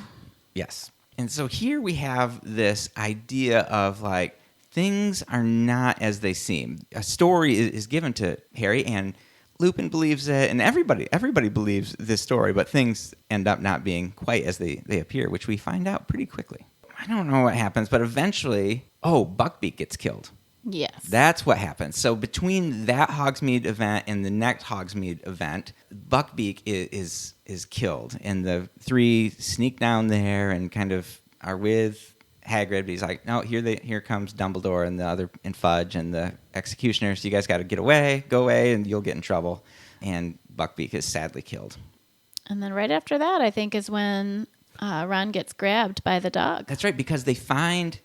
Yes. And so here we have this idea of like things are not as they seem. A story is given to Harry, and Lupin believes it, and everybody believes this story, but things end up not being quite as they appear, which we find out pretty quickly. I don't know what happens, but eventually, Buckbeak gets killed. Yes. That's what happens. So between that Hogsmeade event and the next Hogsmeade event, Buckbeak is killed, and the three sneak down there and kind of are with Hagrid. But he's like, no, here comes Dumbledore and Fudge and the executioners. You guys got to go away, and you'll get in trouble. And Buckbeak is sadly killed. And then right after that, I think, is when Ron gets grabbed by the dog. That's right, because they find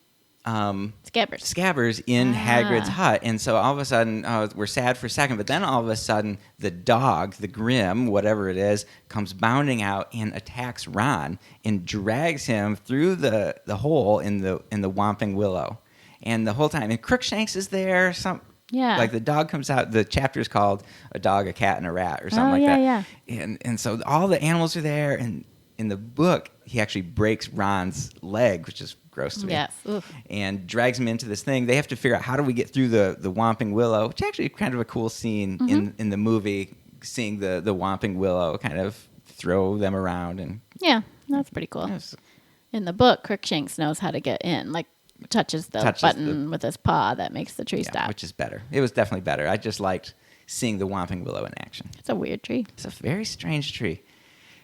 Scabbers in Hagrid's hut. And so all of a sudden, we're sad for a second, but then all of a sudden, the dog, the Grim, whatever it is, comes bounding out and attacks Ron and drags him through the hole in the Whomping Willow. And the whole time, and Crookshanks is there. Like the dog comes out. The chapter is called "A Dog, a Cat, and a Rat" or something like that. Yeah. And so all the animals are there. And in the book, he actually breaks Ron's leg, which is gross to me. Yes. Oof. And drags him into this thing. They have to figure out how do we get through the Whomping Willow, which actually kind of a cool scene in the movie, seeing the Whomping Willow kind of throw them around. And yeah, that's pretty cool. In the book, Crookshanks knows how to get in, like touches the button with his paw that makes the tree stop. Which is better. It was definitely better. I just liked seeing the Whomping Willow in action. It's a weird tree. It's a very strange tree.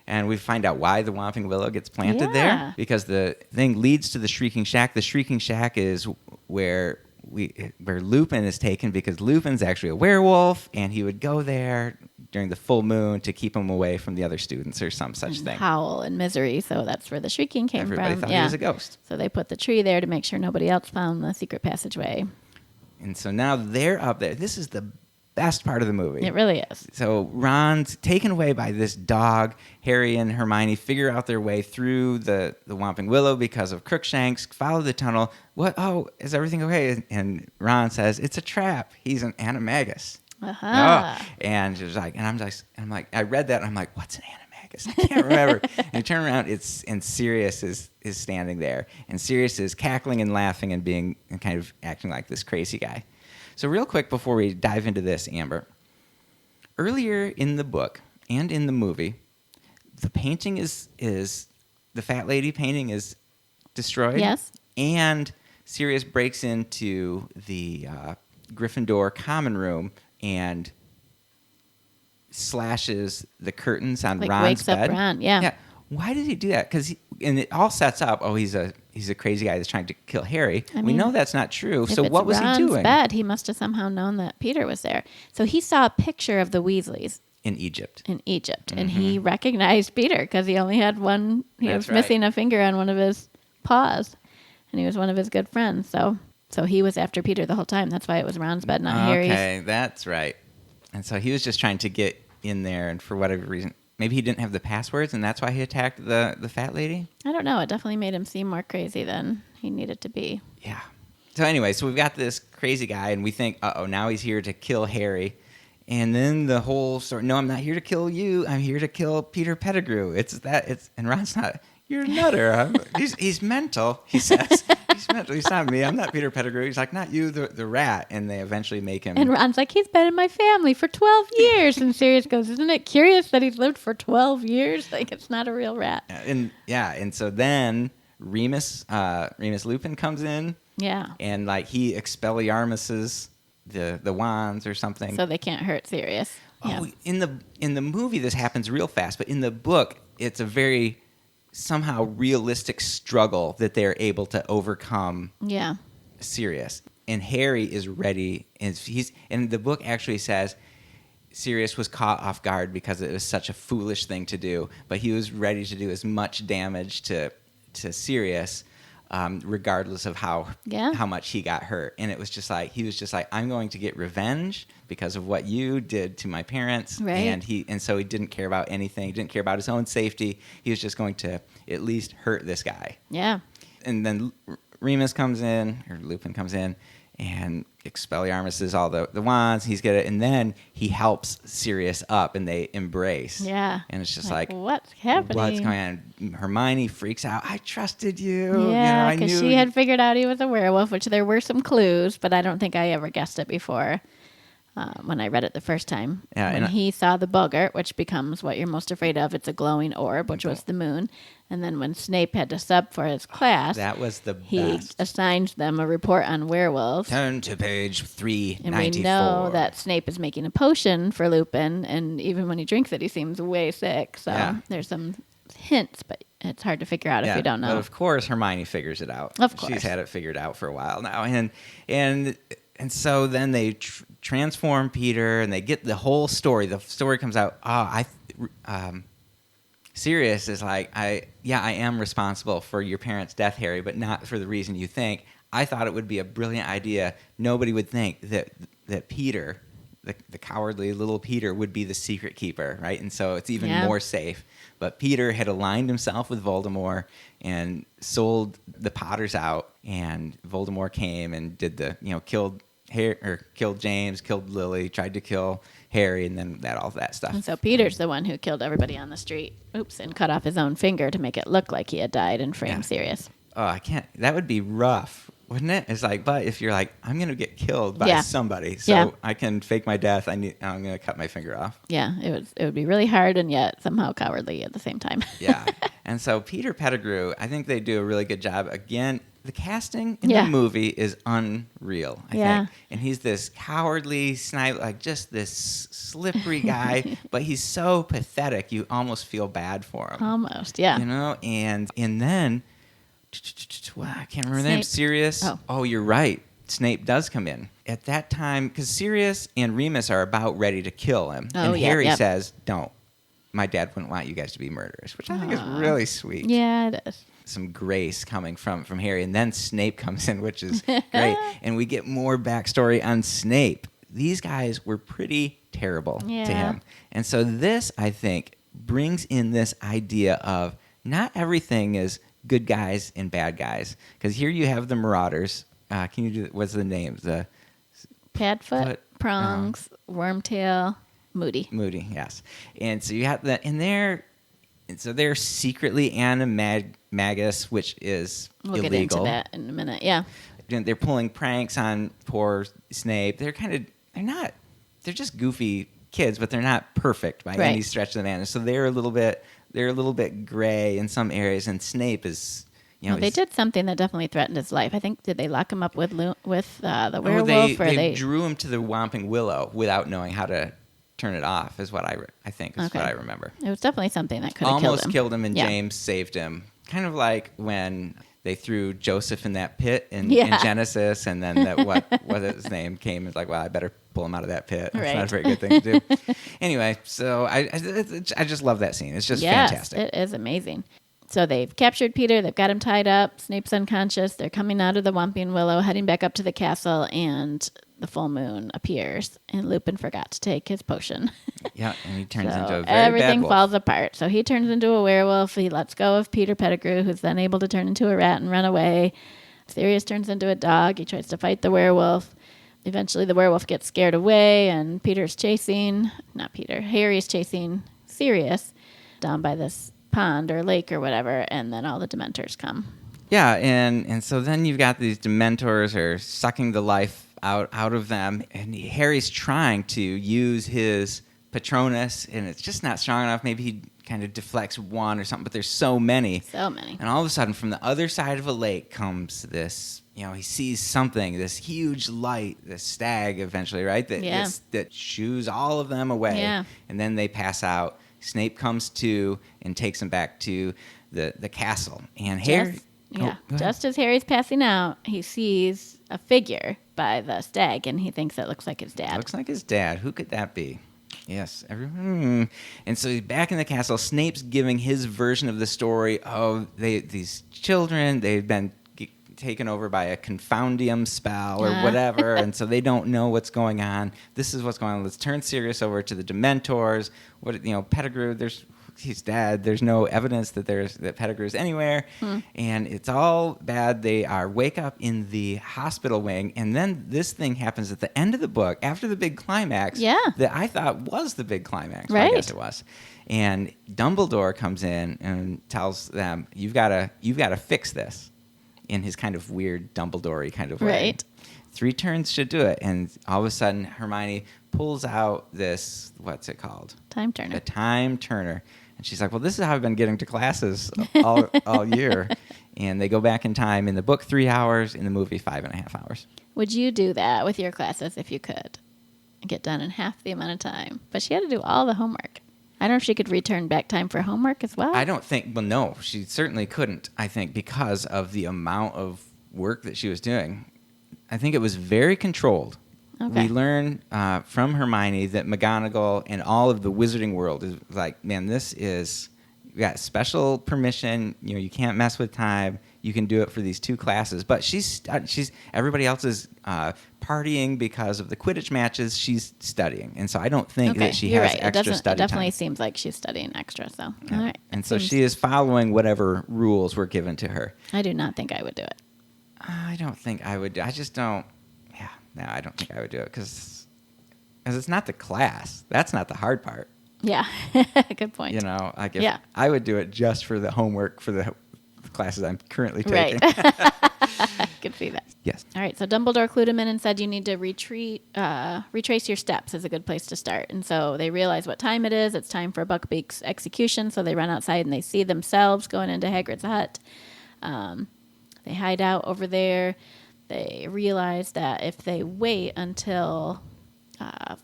And we find out why the Whomping Willow gets planted there, because the thing leads to the Shrieking Shack. The Shrieking Shack is where Lupin is taken, because Lupin's actually a werewolf, and he would go there during the full moon to keep him away from the other students or some such thing. Howl in misery, so that's where the shrieking came from. Everybody thought he was a ghost. So they put the tree there to make sure nobody else found the secret passageway. And so now they're up there. This is the best part of the movie. It really is. So Ron's taken away by this dog. Harry and Hermione figure out their way through the Whomping Willow because of Crookshanks, follow the tunnel. What? Oh, is everything okay? And Ron says, it's a trap. He's an animagus. Uh-huh. Oh. And she was like, and I'm like, I read that, and I'm like, what's an animagus? I can't remember. And you turn around, and Sirius is standing there. And Sirius is cackling and laughing and kind of acting like this crazy guy. So real quick before we dive into this, Amber, earlier in the book and in the movie, the painting is the fat lady painting is destroyed. Yes. And Sirius breaks into the Gryffindor common room and slashes the curtains on Ron's wakes bed. Up Ron, yeah. Why did he do that? And it all sets up. Oh, he's a crazy guy that's trying to kill Harry. We know that's not true. So what was Ron's he doing? Bed, he must have somehow known that Peter was there. So he saw a picture of the Weasleys in Egypt, and he recognized Peter because he only had one. He was missing a finger on one of his paws, and he was one of his good friends. So he was after Peter the whole time. That's why it was Ron's bed, not Harry's. Okay, that's right. And so he was just trying to get in there, and for whatever reason, maybe he didn't have the passwords, and that's why he attacked the fat lady? I don't know. It definitely made him seem more crazy than he needed to be. Yeah. So anyway, we've got this crazy guy, and we think, now he's here to kill Harry. And then the whole story, no, I'm not here to kill you. I'm here to kill Peter Pettigrew. And Ron's not, you're a nutter. He's mental, he says. He's mental. He's not me. I'm not Peter Pettigrew. He's like, not you, the rat. And they eventually make him. And Ron's like, he's been in my family for 12 years. And Sirius goes, isn't it curious that he's lived for 12 years? Like, it's not a real rat. And so then Remus Lupin comes in. Yeah. And like he Expelliarmuses the wands or something. So they can't hurt Sirius. Oh, yeah. In the movie this happens real fast, but in the book it's a very somehow realistic struggle that they're able to overcome. Yeah. Sirius. And Harry is ready, and the book actually says Sirius was caught off guard because it was such a foolish thing to do, but he was ready to do as much damage to Sirius regardless of how much he got hurt. And it was just like, he was just like, I'm going to get revenge because of what you did to my parents. Right. And so he didn't care about anything. He didn't care about his own safety. He was just going to at least hurt this guy. Yeah. And then Remus comes in, or Lupin comes in, and Expelliarmus is all the wands. He's good at, and then he helps Sirius up, and they embrace. Yeah. And it's just like what's happening? What's going on? Hermione freaks out. I trusted you. Yeah, because she had figured out he was a werewolf, which there were some clues, but I don't think I ever guessed it before. When I read it the first time. Yeah, when he saw the boggart, which becomes what you're most afraid of, it's a glowing orb, which was the moon. And then when Snape had to sub for his class, that was the he best. assigned them a report on werewolves. Turn to page 394. And we know that Snape is making a potion for Lupin, and even when he drinks it, he seems way sick. So there's some hints, but it's hard to figure out if you don't know. But of course, Hermione figures it out. Of course. She's had it figured out for a while now. And so then they transform Peter, and they get the whole story. The story comes out. Sirius is like, I am responsible for your parents' death, Harry, but not for the reason you think. I thought it would be a brilliant idea. Nobody would think that Peter, the cowardly little Peter, would be the secret keeper, right? And so it's even more safe. But Peter had aligned himself with Voldemort and sold the Potters out, and Voldemort came and did killed James, killed Lily, tried to kill Harry, and then all that stuff. And so Peter's the one who killed everybody on the street. And cut off his own finger to make it look like he had died and framed Sirius. Oh, I can't. That would be rough, wouldn't it? It's like, but if you're like, I'm going to get killed by somebody, so I can fake my death. I'm going to cut my finger off. Yeah, it would be really hard and yet somehow cowardly at the same time. Yeah, and so Peter Pettigrew, I think they do a really good job. Again, the casting in the movie is unreal, I think. And he's this cowardly snipe, like just this slippery guy, but he's so pathetic, you almost feel bad for him. Almost, yeah. And then, I can't remember the name, Sirius. Oh, you're right. Snape does come in. At that time, because Sirius and Remus are about ready to kill him. And Harry says, don't. My dad wouldn't want you guys to be murderers, which I think is really sweet. Yeah, it is. Some grace coming from Harry. And then Snape comes in, which is great. And we get more backstory on Snape. These guys were pretty terrible to him. And so this, I think, brings in this idea of not everything is good guys and bad guys. Because here you have the Marauders. Can you do, what's the names? The Padfoot, Prongs, Wormtail, Moody. Moody, yes. And so you have that in there. And so they're secretly animagus, which is illegal. We'll get into that in a minute, yeah. They're pulling pranks on poor Snape. They're just goofy kids, but they're not perfect by any stretch of the imagination. So they're a little bit gray in some areas, and Snape is, they did something that definitely threatened his life. I think, did they lock him up with the werewolf? They drew him to the Whomping Willow without knowing how to turn it off, is what I think is what I remember. It was definitely something that could have killed him. Almost killed him, and James saved him. Kind of like when they threw Joseph in that pit in Genesis, and then what his name came, and like, well, I better pull him out of that pit. That's not a very good thing to do. Anyway, so I just love that scene. It's just fantastic. It is amazing. So they've captured Peter. They've got him tied up. Snape's unconscious. They're coming out of the Whomping Willow, heading back up to the castle, and the full moon appears. And Lupin forgot to take his potion. Yeah, and he turns into a very everything bad wolf. falls apart. So he turns into a werewolf. He lets go of Peter Pettigrew, who's then able to turn into a rat and run away. Sirius turns into a dog. He tries to fight the werewolf. Eventually, the werewolf gets scared away, and Harry's chasing Sirius down by this pond or lake or whatever, and then all the Dementors come. Yeah, and so then you've got these Dementors are sucking the life out of them, and Harry's trying to use his Patronus, and it's just not strong enough. Maybe he kind of deflects one or something, but there's so many. And all of a sudden, from the other side of a lake comes this, he sees something, this huge light, this stag eventually, right? That shoos all of them away. Yeah. And then they pass out. Snape comes to and takes him back to the castle. And Harry... Just as Harry's passing out, he sees a figure by the stag, and he thinks it looks like his dad. Looks like his dad. Who could that be? Yes, everyone. And so he's back in the castle. Snape's giving his version of the story. Oh, these children, they've been taken over by a confoundium spell or whatever, and so they don't know what's going on. This is what's going on. Let's turn Sirius over to the Dementors. Pettigrew, he's dead. There's no evidence that Pettigrew's anywhere, and it's all bad. They wake up in the hospital wing, and then this thing happens at the end of the book, after the big climax, that I thought was the big climax. Right. I guess it was. And Dumbledore comes in and tells them, "You've got to fix this," in his kind of weird Dumbledore-y kind of way. Right. 3 turns should do it. And all of a sudden, Hermione pulls out this, what's it called? Time turner. A time turner. And she's like, well, this is how I've been getting to classes all year. And they go back in time. In the book, 3 hours. In the movie, 5.5 hours. Would you do that with your classes if you could? Get done in half the amount of time. But she had to do all the homework. I don't know if she could return back time for homework as well. I don't think, well, no, she certainly couldn't, I think, because of the amount of work that she was doing. I think it was very controlled. Okay. We learn from Hermione that McGonagall and all of the wizarding world is like, man, you got special permission. You can't mess with time. You can do it for these 2 classes. But she's everybody else is partying because of the Quidditch matches. She's studying, and so I don't think that she has extra study time. It definitely seems like she's studying extra. So, Yeah. all right. And so she is following whatever rules were given to her. I do not think I would do it. I don't think I would. I just don't. Yeah, no, I don't think I would do it because it's not the class. That's not the hard part. Yeah, good point. I would do it just for the homework for the classes I'm currently taking. Right. Could see that. Yes. All right. So Dumbledore clued him in and said, you need to retrace your steps is a good place to start. And so they realize what time it is. It's time for Buckbeak's execution. So they run outside and they see themselves going into Hagrid's hut. They hide out over there. They realize that if they wait until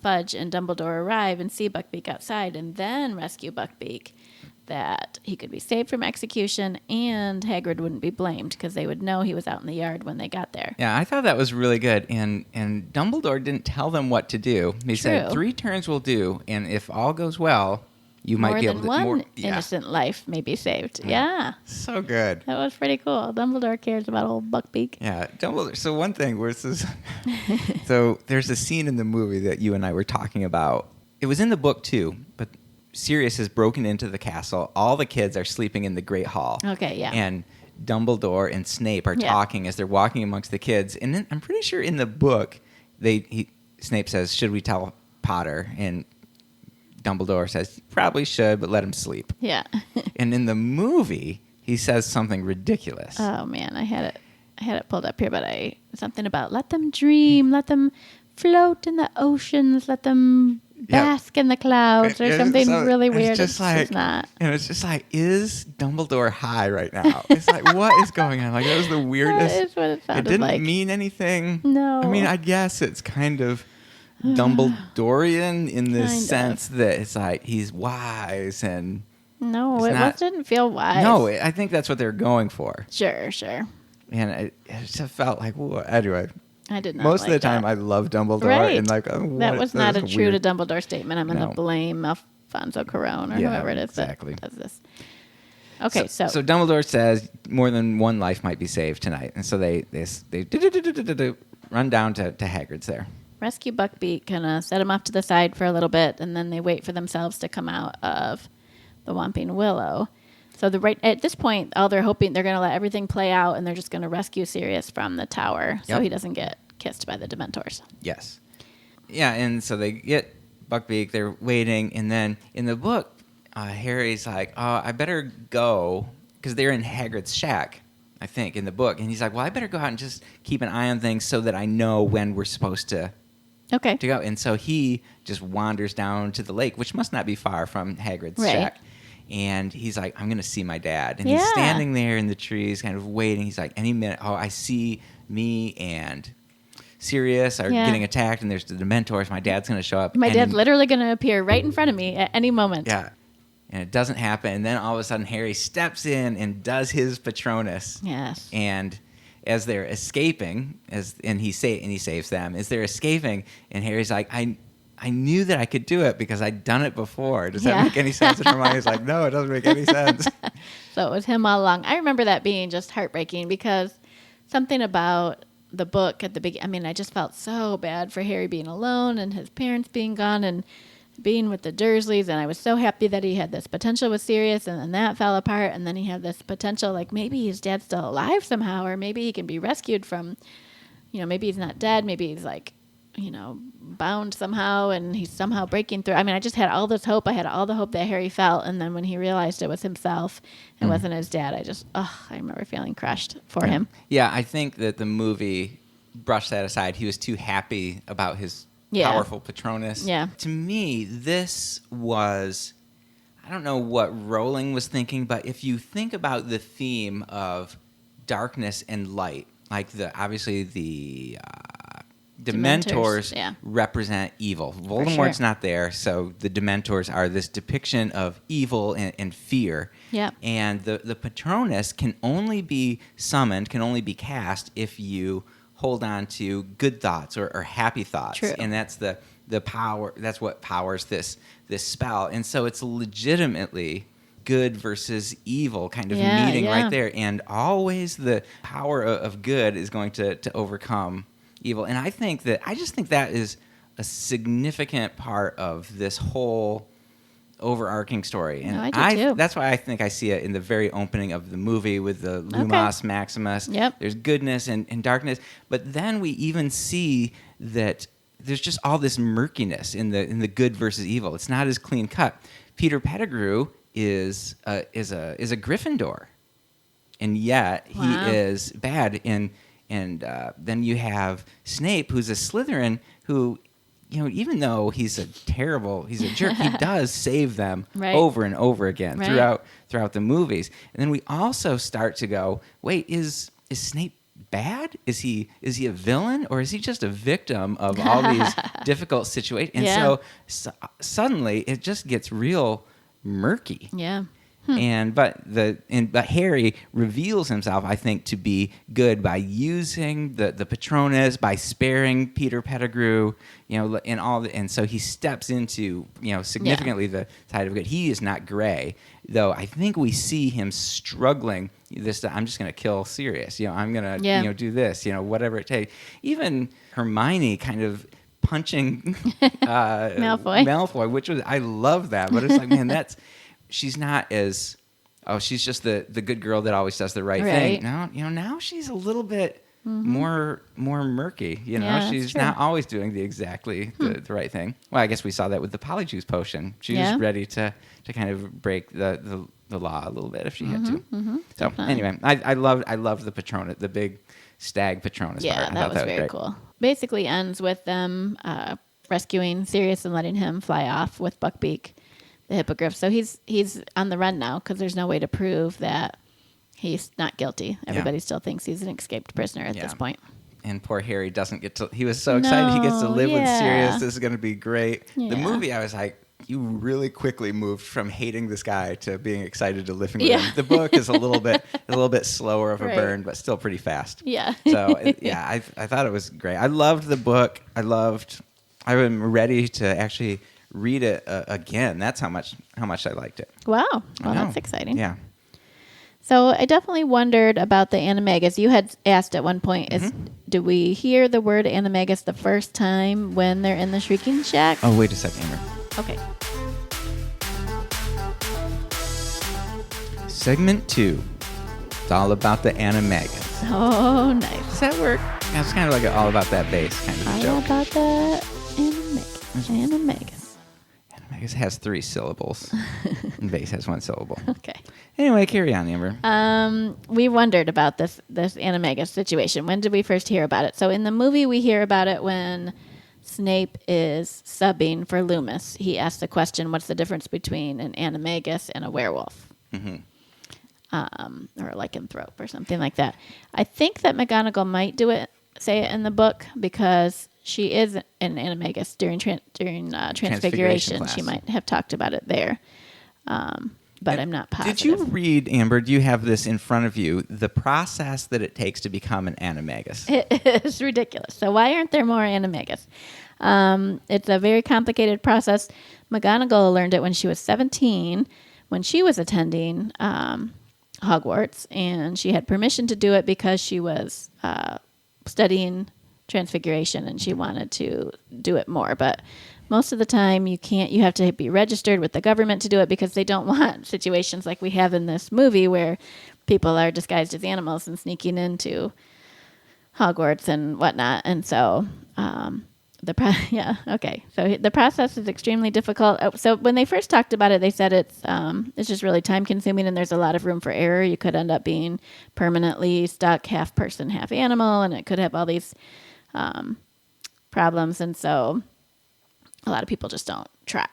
Fudge and Dumbledore arrive and see Buckbeak outside and then rescue Buckbeak, that he could be saved from execution and Hagrid wouldn't be blamed because they would know he was out in the yard when they got there. Yeah, I thought that was really good. And Dumbledore didn't tell them what to do. He said 3 turns will do, and if all goes well, you might be able to... More than one innocent life may be saved. Yeah. So good. That was pretty cool. Dumbledore cares about old Buckbeak. Yeah, Dumbledore. So one thing where this so there's a scene in the movie that you and I were talking about. It was in the book too, but Sirius has broken into the castle. All the kids are sleeping in the Great Hall. Okay, yeah. And Dumbledore and Snape are talking as they're walking amongst the kids. And then I'm pretty sure in the book, Snape says, should we tell Potter? And Dumbledore says, probably should, but let him sleep. Yeah. And in the movie, he says something ridiculous. Oh, man. I had it pulled up here, but something about let them dream, let them float in the oceans, let them bask in the clouds or something really weird. It's not. And it's just like, is Dumbledore high right now? It's like, what is going on? Like, that was the weirdest. That is what it sounded didn't like. mean anything. No. I mean, I guess it's kind of Dumbledorian in the sense that it's like he's wise and. No, it didn't feel wise. No, I think that's what they're going for. Sure. And it just felt like, anyway. I did not. Most of the time, that. I love Dumbledore, right. and that was not a true to Dumbledore statement. I'm going to blame Alfonso Cuarón or whoever it is that does this. Okay, so Dumbledore says more than one life might be saved tonight, and so they run down to Hagrid's there. Rescue Buckbeak, kind of set him off to the side for a little bit, and then they wait for themselves to come out of the Whomping Willow. So at this point, they're hoping they're going to let everything play out, and they're just going to rescue Sirius from the tower so he doesn't get kissed by the Dementors. Yes. Yeah, and so they get Buckbeak, they're waiting, and then in the book, Harry's like, oh, I better go, because they're in Hagrid's shack, I think, in the book. And he's like, well, I better go out and just keep an eye on things so that I know when we're supposed to go. And so he just wanders down to the lake, which must not be far from Hagrid's shack. And he's like, I'm going to see my dad. And he's standing there in the trees kind of waiting. He's like, any minute, I see me and Sirius are getting attacked, and there's the Dementors. My dad's going to show up. My dad's literally going to appear right in front of me at any moment. Yeah. And it doesn't happen. And then all of a sudden, Harry steps in and does his Patronus. Yes. And as they're escaping, and he saves them, as they're escaping, and Harry's like, I knew that I could do it because I'd done it before. Does that make any sense? And Hermione's like, no, it doesn't make any sense. So it was him all along. I remember that being just heartbreaking because something about the book at the beginning. I mean, I just felt so bad for Harry being alone and his parents being gone and being with the Dursleys. And I was so happy that he had this potential with Sirius, and then that fell apart. And then he had this potential, like maybe his dad's still alive somehow, or maybe he can be rescued from, maybe he's not dead. Maybe he's like, bound somehow and he's somehow breaking through. I mean, I just had all this hope. I had all the hope that Harry felt. And then when he realized it was himself, it wasn't his dad, I remember feeling crushed for him. Yeah, I think that the movie brushed that aside. He was too happy about his powerful Patronus. Yeah. To me, this was, I don't know what Rowling was thinking, but if you think about the theme of darkness and light, like obviously the Dementors represent evil. Voldemort's not there, so the Dementors are this depiction of evil and fear. Yeah. And the Patronus can only be summoned, can only be cast if you hold on to good thoughts or happy thoughts. True. And that's the power. That's what powers this spell. And so it's legitimately good versus evil kind of meeting right there. And always the power of good is going to overcome evil. And I just think that is a significant part of this whole overarching story. And I do too. That's why I think I see it in the very opening of the movie with the Lumos Maximus. Yep. There's goodness and darkness. But then we even see that there's just all this murkiness in the good versus evil. It's not as clean cut. Peter Pettigrew is a Gryffindor. And yet he is bad. And then you have Snape, who's a Slytherin, who, even though he's a jerk, he does save them over and over again throughout the movies. And then we also start to go, wait, is Snape bad? Is he a villain, or is he just a victim of all these difficult situations? And so suddenly it just gets real murky. Yeah. But Harry reveals himself, I think, to be good by using the Patronus, by sparing Peter Pettigrew, and so he steps into significantly the side of good. He is not gray, though. I think we see him struggling. I'm just going to kill Sirius. I'm going to do this. Whatever it takes. Even Hermione kind of punching Malfoy, which was, I love that, but it's like, man, she's not as, she's just the good girl that always does the right thing. Now she's a little bit more murky. She's not always doing the right thing. Well, I guess we saw that with the Polyjuice potion. She was ready to kind of break the law a little bit if she had to. So anyway, I loved the Patronus, the big stag Patronus part. Yeah, that was very cool. Basically ends with them rescuing Sirius and letting him fly off with Buckbeak, the hippogriff. So he's on the run now because there's no way to prove that he's not guilty. Everybody still thinks he's an escaped prisoner at this point. And poor Harry doesn't get to. He was so excited he gets to live with Sirius. This is going to be great. Yeah. The movie, I was like, you really quickly moved from hating this guy to being excited to living with him. The book is a little bit slower of a burn, but still pretty fast. Yeah. So I thought it was great. I loved the book. I am ready to actually read it again. That's how much I liked it. Wow. Well, that's exciting. Yeah. So I definitely wondered about the animagus. You had asked at one point, do we hear the word animagus the first time when they're in the Shrieking Shack? Oh, wait a second, Amber. Okay. Segment 2. It's all about the animagus. Oh, nice. Does that work? Yeah, it's kind of like an all about that bass kind of a joke. All about the animagus. Animagus has 3 syllables. And bass has 1 syllable. Okay. Anyway, carry on, Amber. We wondered about this animagus situation. When did we first hear about it? So in the movie, we hear about it when Snape is subbing for Loomis. He asks the question, what's the difference between an animagus and a werewolf? Or a lycanthrope or something like that. I think that McGonagall might say it in the book because she is an animagus during Transfiguration. She might have talked about it there. But I'm not positive. Did you read, Amber, do you have this in front of you, the process that it takes to become an animagus? It's ridiculous. So why aren't there more animagus? It's a very complicated process. McGonagall learned it when she was 17, when she was attending Hogwarts, and she had permission to do it because she was studying Transfiguration and she wanted to do it more. But most of the time you can't. You have to be registered with the government to do it because they don't want situations like we have in this movie where people are disguised as animals and sneaking into Hogwarts and whatnot. And so So the process is extremely difficult. So when they first talked about it, they said it's just really time consuming and there's a lot of room for error. You could end up being permanently stuck, half person, half animal, and it could have all these problems. And so a lot of people just don't try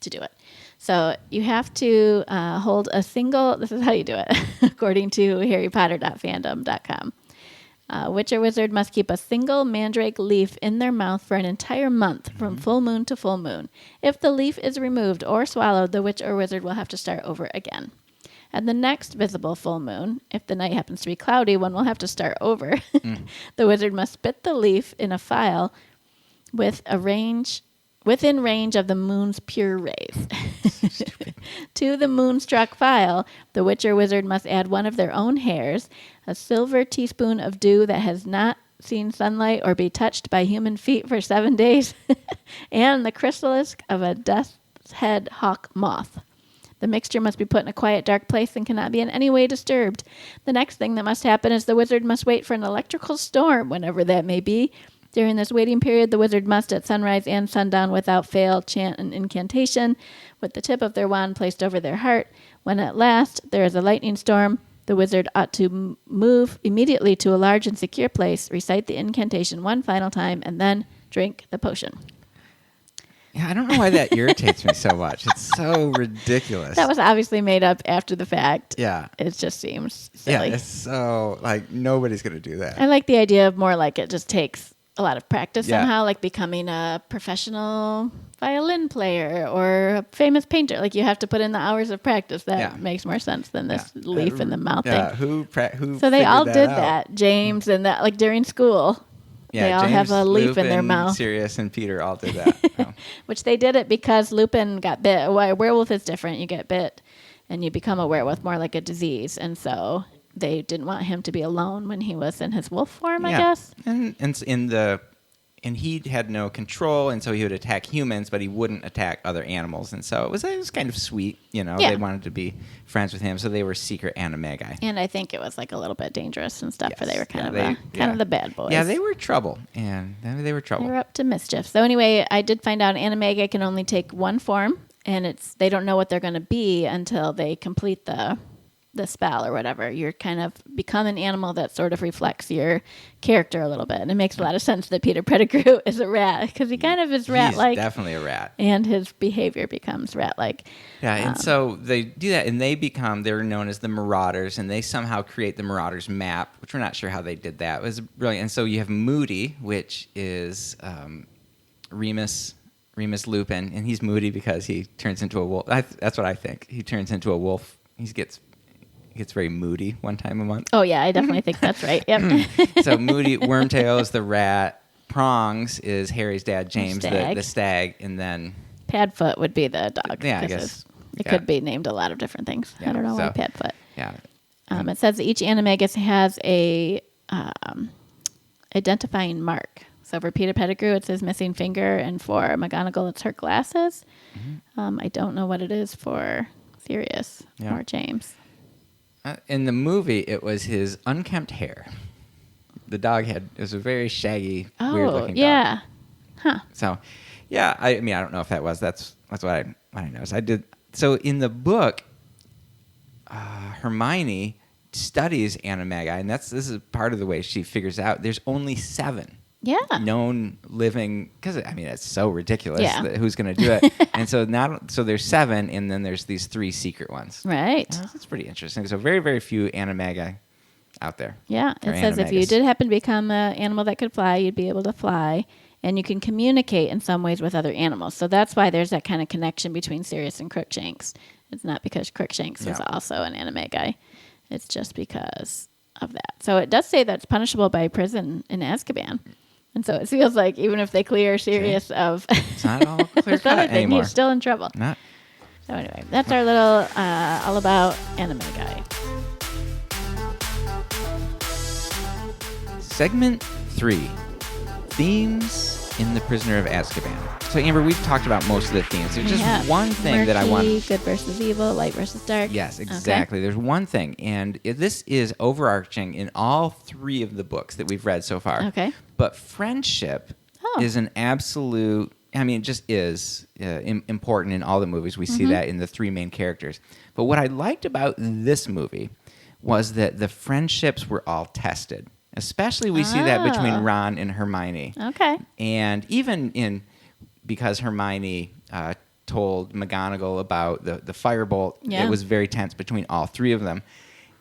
to do it. So you have to hold a single. This is how you do it, according to HarryPotter.fandom.com. Witch or wizard must keep a single mandrake leaf in their mouth for an entire month from full moon to full moon. If the leaf is removed or swallowed, the witch or wizard will have to start over again. At the next visible full moon, if the night happens to be cloudy, one will have to start over. The wizard must spit the leaf in a phial within range of the moon's pure rays. To the moonstruck phial, the witch or wizard must add one of their own hairs, a silver teaspoon of dew that has not seen sunlight or be touched by human feet for 7 days, and the chrysalis of a death's head hawk moth. The mixture must be put in a quiet, dark place and cannot be in any way disturbed. The next thing that must happen is the wizard must wait for an electrical storm, whenever that may be. During this waiting period, the wizard must, at sunrise and sundown, without fail, chant an incantation with the tip of their wand placed over their heart. When at last there is a lightning storm, the wizard ought to move immediately to a large and secure place, recite the incantation one final time, and then drink the potion. Yeah, I don't know why that irritates me so much. It's so ridiculous. That was obviously made up after the fact. Yeah. It just seems silly. Yeah, it's so, nobody's going to do that. I like the idea of more like it just takes a lot of practice somehow, like becoming a professional violin player or a famous painter. Like you have to put in the hours of practice. That makes more sense than this leaf in the mouth thing. Who so they all did out? that. James and that, like during school. Yeah, they all James, have a leaf Lupin, in their mouth. Sirius and Peter all did that. Which they did it because Lupin got bit. A werewolf is different. You get bit and you become a werewolf, more like a disease. And so they didn't want him to be alone when he was in his wolf form, I guess. And he had no control, and so he would attack humans, but he wouldn't attack other animals. And so it was kind of sweet, They wanted to be friends with him, so they were secret animagi. And I think it was like a little bit dangerous and stuff, for they were kind of the bad boys. Yeah, they were trouble, and they were trouble. They were up to mischief. So anyway, I did find out animagi can only take one form, and they don't know what they're going to be until they complete the spell or whatever. You're kind of become an animal that sort of reflects your character a little bit. And it makes a lot of sense that Peter Pettigrew is a rat because he kind of is rat-like. He's definitely a rat. And his behavior becomes rat-like. Yeah, and so they do that, and they're known as the Marauders, and they somehow create the Marauders map, which we're not sure how they did that. It was brilliant. And so you have Moody, which is Remus Lupin, and he's moody because he turns into a wolf. That's what I think. He turns into a wolf. He gets very moody one time a month. Oh, yeah, I definitely think that's right. Yep. So Moody, Wormtail is the rat. Prongs is Harry's dad, James, the stag. And then Padfoot would be the dog. Yeah, I guess. It could be named a lot of different things. Yeah, I don't know why Padfoot. Yeah. It says each animagus has a identifying mark. So for Peter Pettigrew, it's his missing finger, and for McGonagall, it's her glasses. Mm-hmm. I don't know what it is for Sirius or James. In the movie, it was his unkempt hair. The dog it was a very shaggy, weird-looking dog. Yeah. Huh. So, yeah, I don't know if that was. That's what I noticed. I did. So in the book, Hermione studies animagi, and this is part of the way she figures out there's only 7. Yeah. Known living, because it's so ridiculous. That who's going to do it? And so there's 7, and then there's these 3 secret ones. Right. That's pretty interesting. So very, very few animagi out there. Yeah. It says if you did happen to become an animal that could fly, you'd be able to fly, and you can communicate in some ways with other animals. So that's why there's that kind of connection between Sirius and Crookshanks. It's not because Crookshanks was also an animagi. It's just because of that. So it does say that's punishable by prison in Azkaban. And so it feels like even if they clear Sirius of it's not all clear cut anymore. He's still in trouble. Not. So anyway, that's our little all about animagi. Segment 3, Themes in The Prisoner of Azkaban. So, Amber, we've talked about most of the themes. There's just one thing that I want... Good versus evil, light versus dark. Yes, exactly. Okay. There's one thing, and this is overarching in all 3 of the books that we've read so far. Okay. But friendship is an absolute... I mean, it just is important in all the movies. We see that in the 3 main characters. But what I liked about this movie was that the friendships were all tested. Especially we see that between Ron and Hermione. Okay. And even because Hermione told McGonagall about the firebolt, it was very tense between all 3 of them.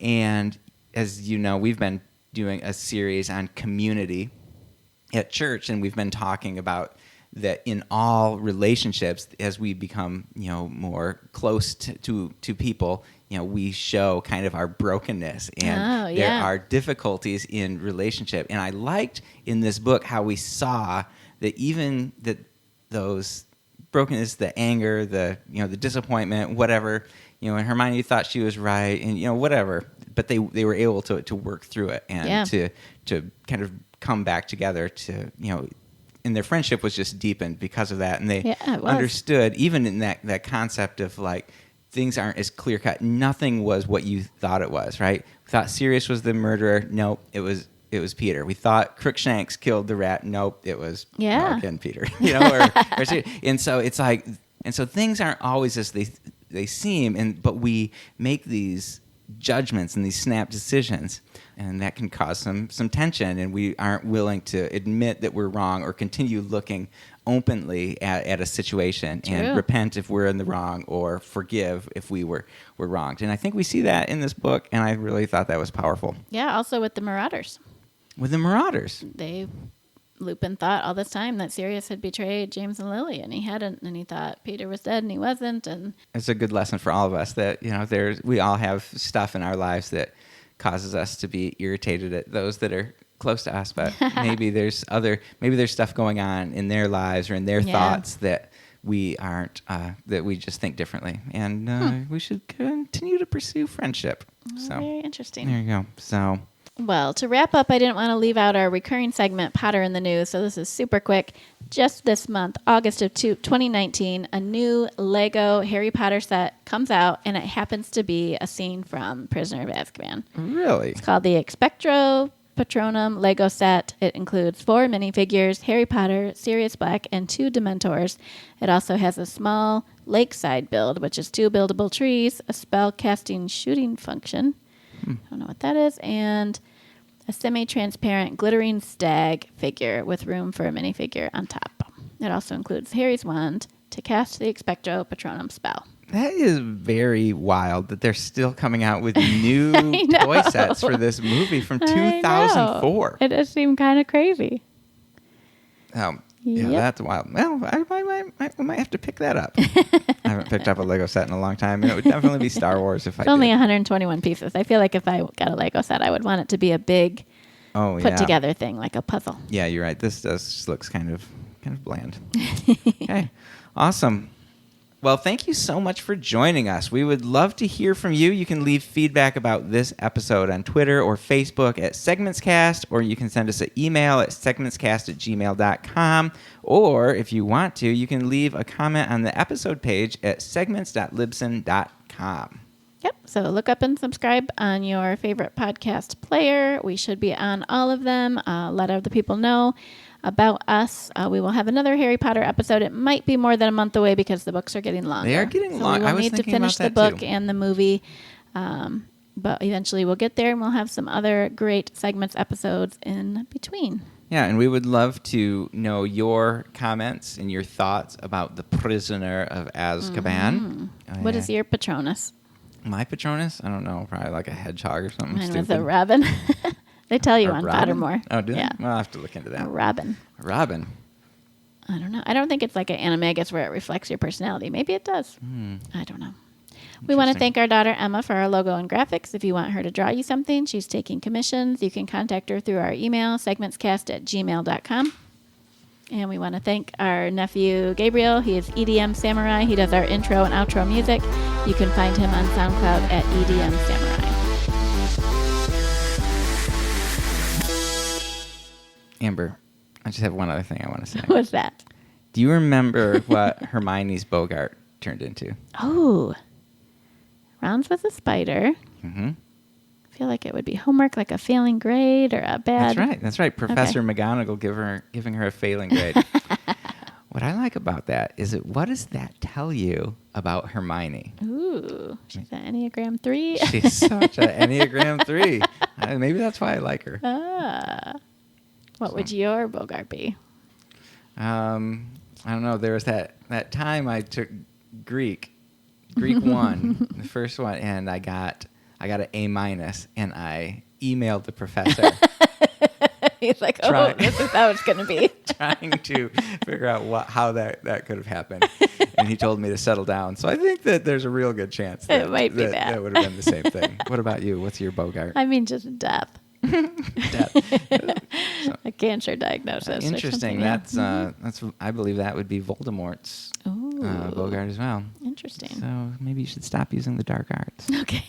And as you know, we've been doing a series on community at church, and we've been talking about that in all relationships, as we become, more close to people, we show kind of our brokenness, and there are difficulties in relationship. And I liked in this book how we saw that even that those brokenness, the anger, the disappointment, whatever, and Hermione thought she was right, and whatever, but they were able to work through it and to kind of come back together to and their friendship was just deepened because of that, and they understood even in that concept of like things aren't as clear cut. Nothing was what you thought it was, right? We thought Sirius was the murderer. Nope, it was Peter. We thought Crookshanks killed the rat. Nope, it was Mark and Peter. And so it's like, and so things aren't always as they seem, but we make these judgments and these snap decisions, and that can cause some tension, and we aren't willing to admit that we're wrong or continue looking openly at a situation and repent if we're in the wrong or forgive if we were wronged. And I think we see that in this book, and I really thought that was powerful. Yeah, also with the Marauders. Lupin thought all this time that Sirius had betrayed James and Lily, and he hadn't, and he thought Peter was dead, and he wasn't. And it's a good lesson for all of us that we all have stuff in our lives that causes us to be irritated at those that are close to us, but maybe there's stuff going on in their lives or in their thoughts that we aren't, that we just think differently, and we should continue to pursue friendship. So very interesting. There you go. So. Well, to wrap up, I didn't want to leave out our recurring segment, Potter in the News, so this is super quick. Just this month, August of 2019, a new Lego Harry Potter set comes out, and it happens to be a scene from Prisoner of Azkaban. Really? It's called the Expectro Patronum Lego set. It includes 4 minifigures, Harry Potter, Sirius Black, and 2 Dementors. It also has a small lakeside build, which is 2 buildable trees, a spell-casting shooting function. I don't know what that is, and a semi-transparent glittering stag figure with room for a minifigure on top. It also includes Harry's wand to cast the Expectro Patronum spell. That is very wild that they're still coming out with new toy sets for this movie from 2004. It does seem kind of crazy. Yeah, that's wild. Well, I might have to pick that up. I haven't picked up a Lego set in a long time, and it would definitely be Star Wars if I did. It's only 121 pieces. I feel like if I got a Lego set, I would want it to be a big put-together thing, like a puzzle. Yeah, you're right. This looks kind of bland. Okay, awesome. Well, thank you so much for joining us. We would love to hear from you. You can leave feedback about this episode on Twitter or Facebook at SegmentsCast, or you can send us an email at segmentscast@gmail.com. Or if you want to, you can leave a comment on the episode page at segments.libsyn.com. Yep. So look up and subscribe on your favorite podcast player. We should be on all of them. Let other people know about us. We will have another Harry Potter episode. It might be more than a month away because the books are getting longer. They are getting long. We will need to finish the book and the movie. But eventually we'll get there, and we'll have some other great segments episodes in between. Yeah, and we would love to know your comments and your thoughts about the Prisoner of Azkaban. What is your Patronus? My Patronus? I don't know. Probably like a hedgehog or something Mine stupid. was a robin. They tell you on Robin? Pottermore. Oh, do they? Yeah. Well, I'll have to look into that. A robin. A robin? I don't know. I don't think it's like an animagus where it reflects your personality. Maybe it does. I don't know. We want to thank our daughter Emma for our logo and graphics. If you want her to draw you something, she's taking commissions. You can contact her through our email, segmentscast@gmail.com. And we want to thank our nephew Gabriel. He is EDM Samurai. He does our intro and outro music. You can find him on SoundCloud at EDM Samurai. Amber, I just have one other thing I want to say. What's that? Do you remember what Hermione's Bogart turned into? Oh, rounds with a spider. Mm-hmm. I feel like it would be homework, like a failing grade or a bad. That's right. Professor McGonagall giving her a failing grade. What I like about that is what does that tell you about Hermione? Ooh, she's an Enneagram 3. She's such an Enneagram 3. Maybe that's why I like her. What would your Bogart be? I don't know. There was that time I took Greek 1, the first one, and I got an A-, and I emailed the professor. He's like, this is how it's going to be. Trying to figure out how that could have happened. And he told me to settle down. So I think that there's a real good chance that it might be that. That would have been the same thing. What about you? What's your Bogart? I mean, just death. Death. A cancer diagnosis. Interesting. That's I believe that would be Voldemort's Bogart as well. Interesting. So maybe you should stop using the dark arts. Okay.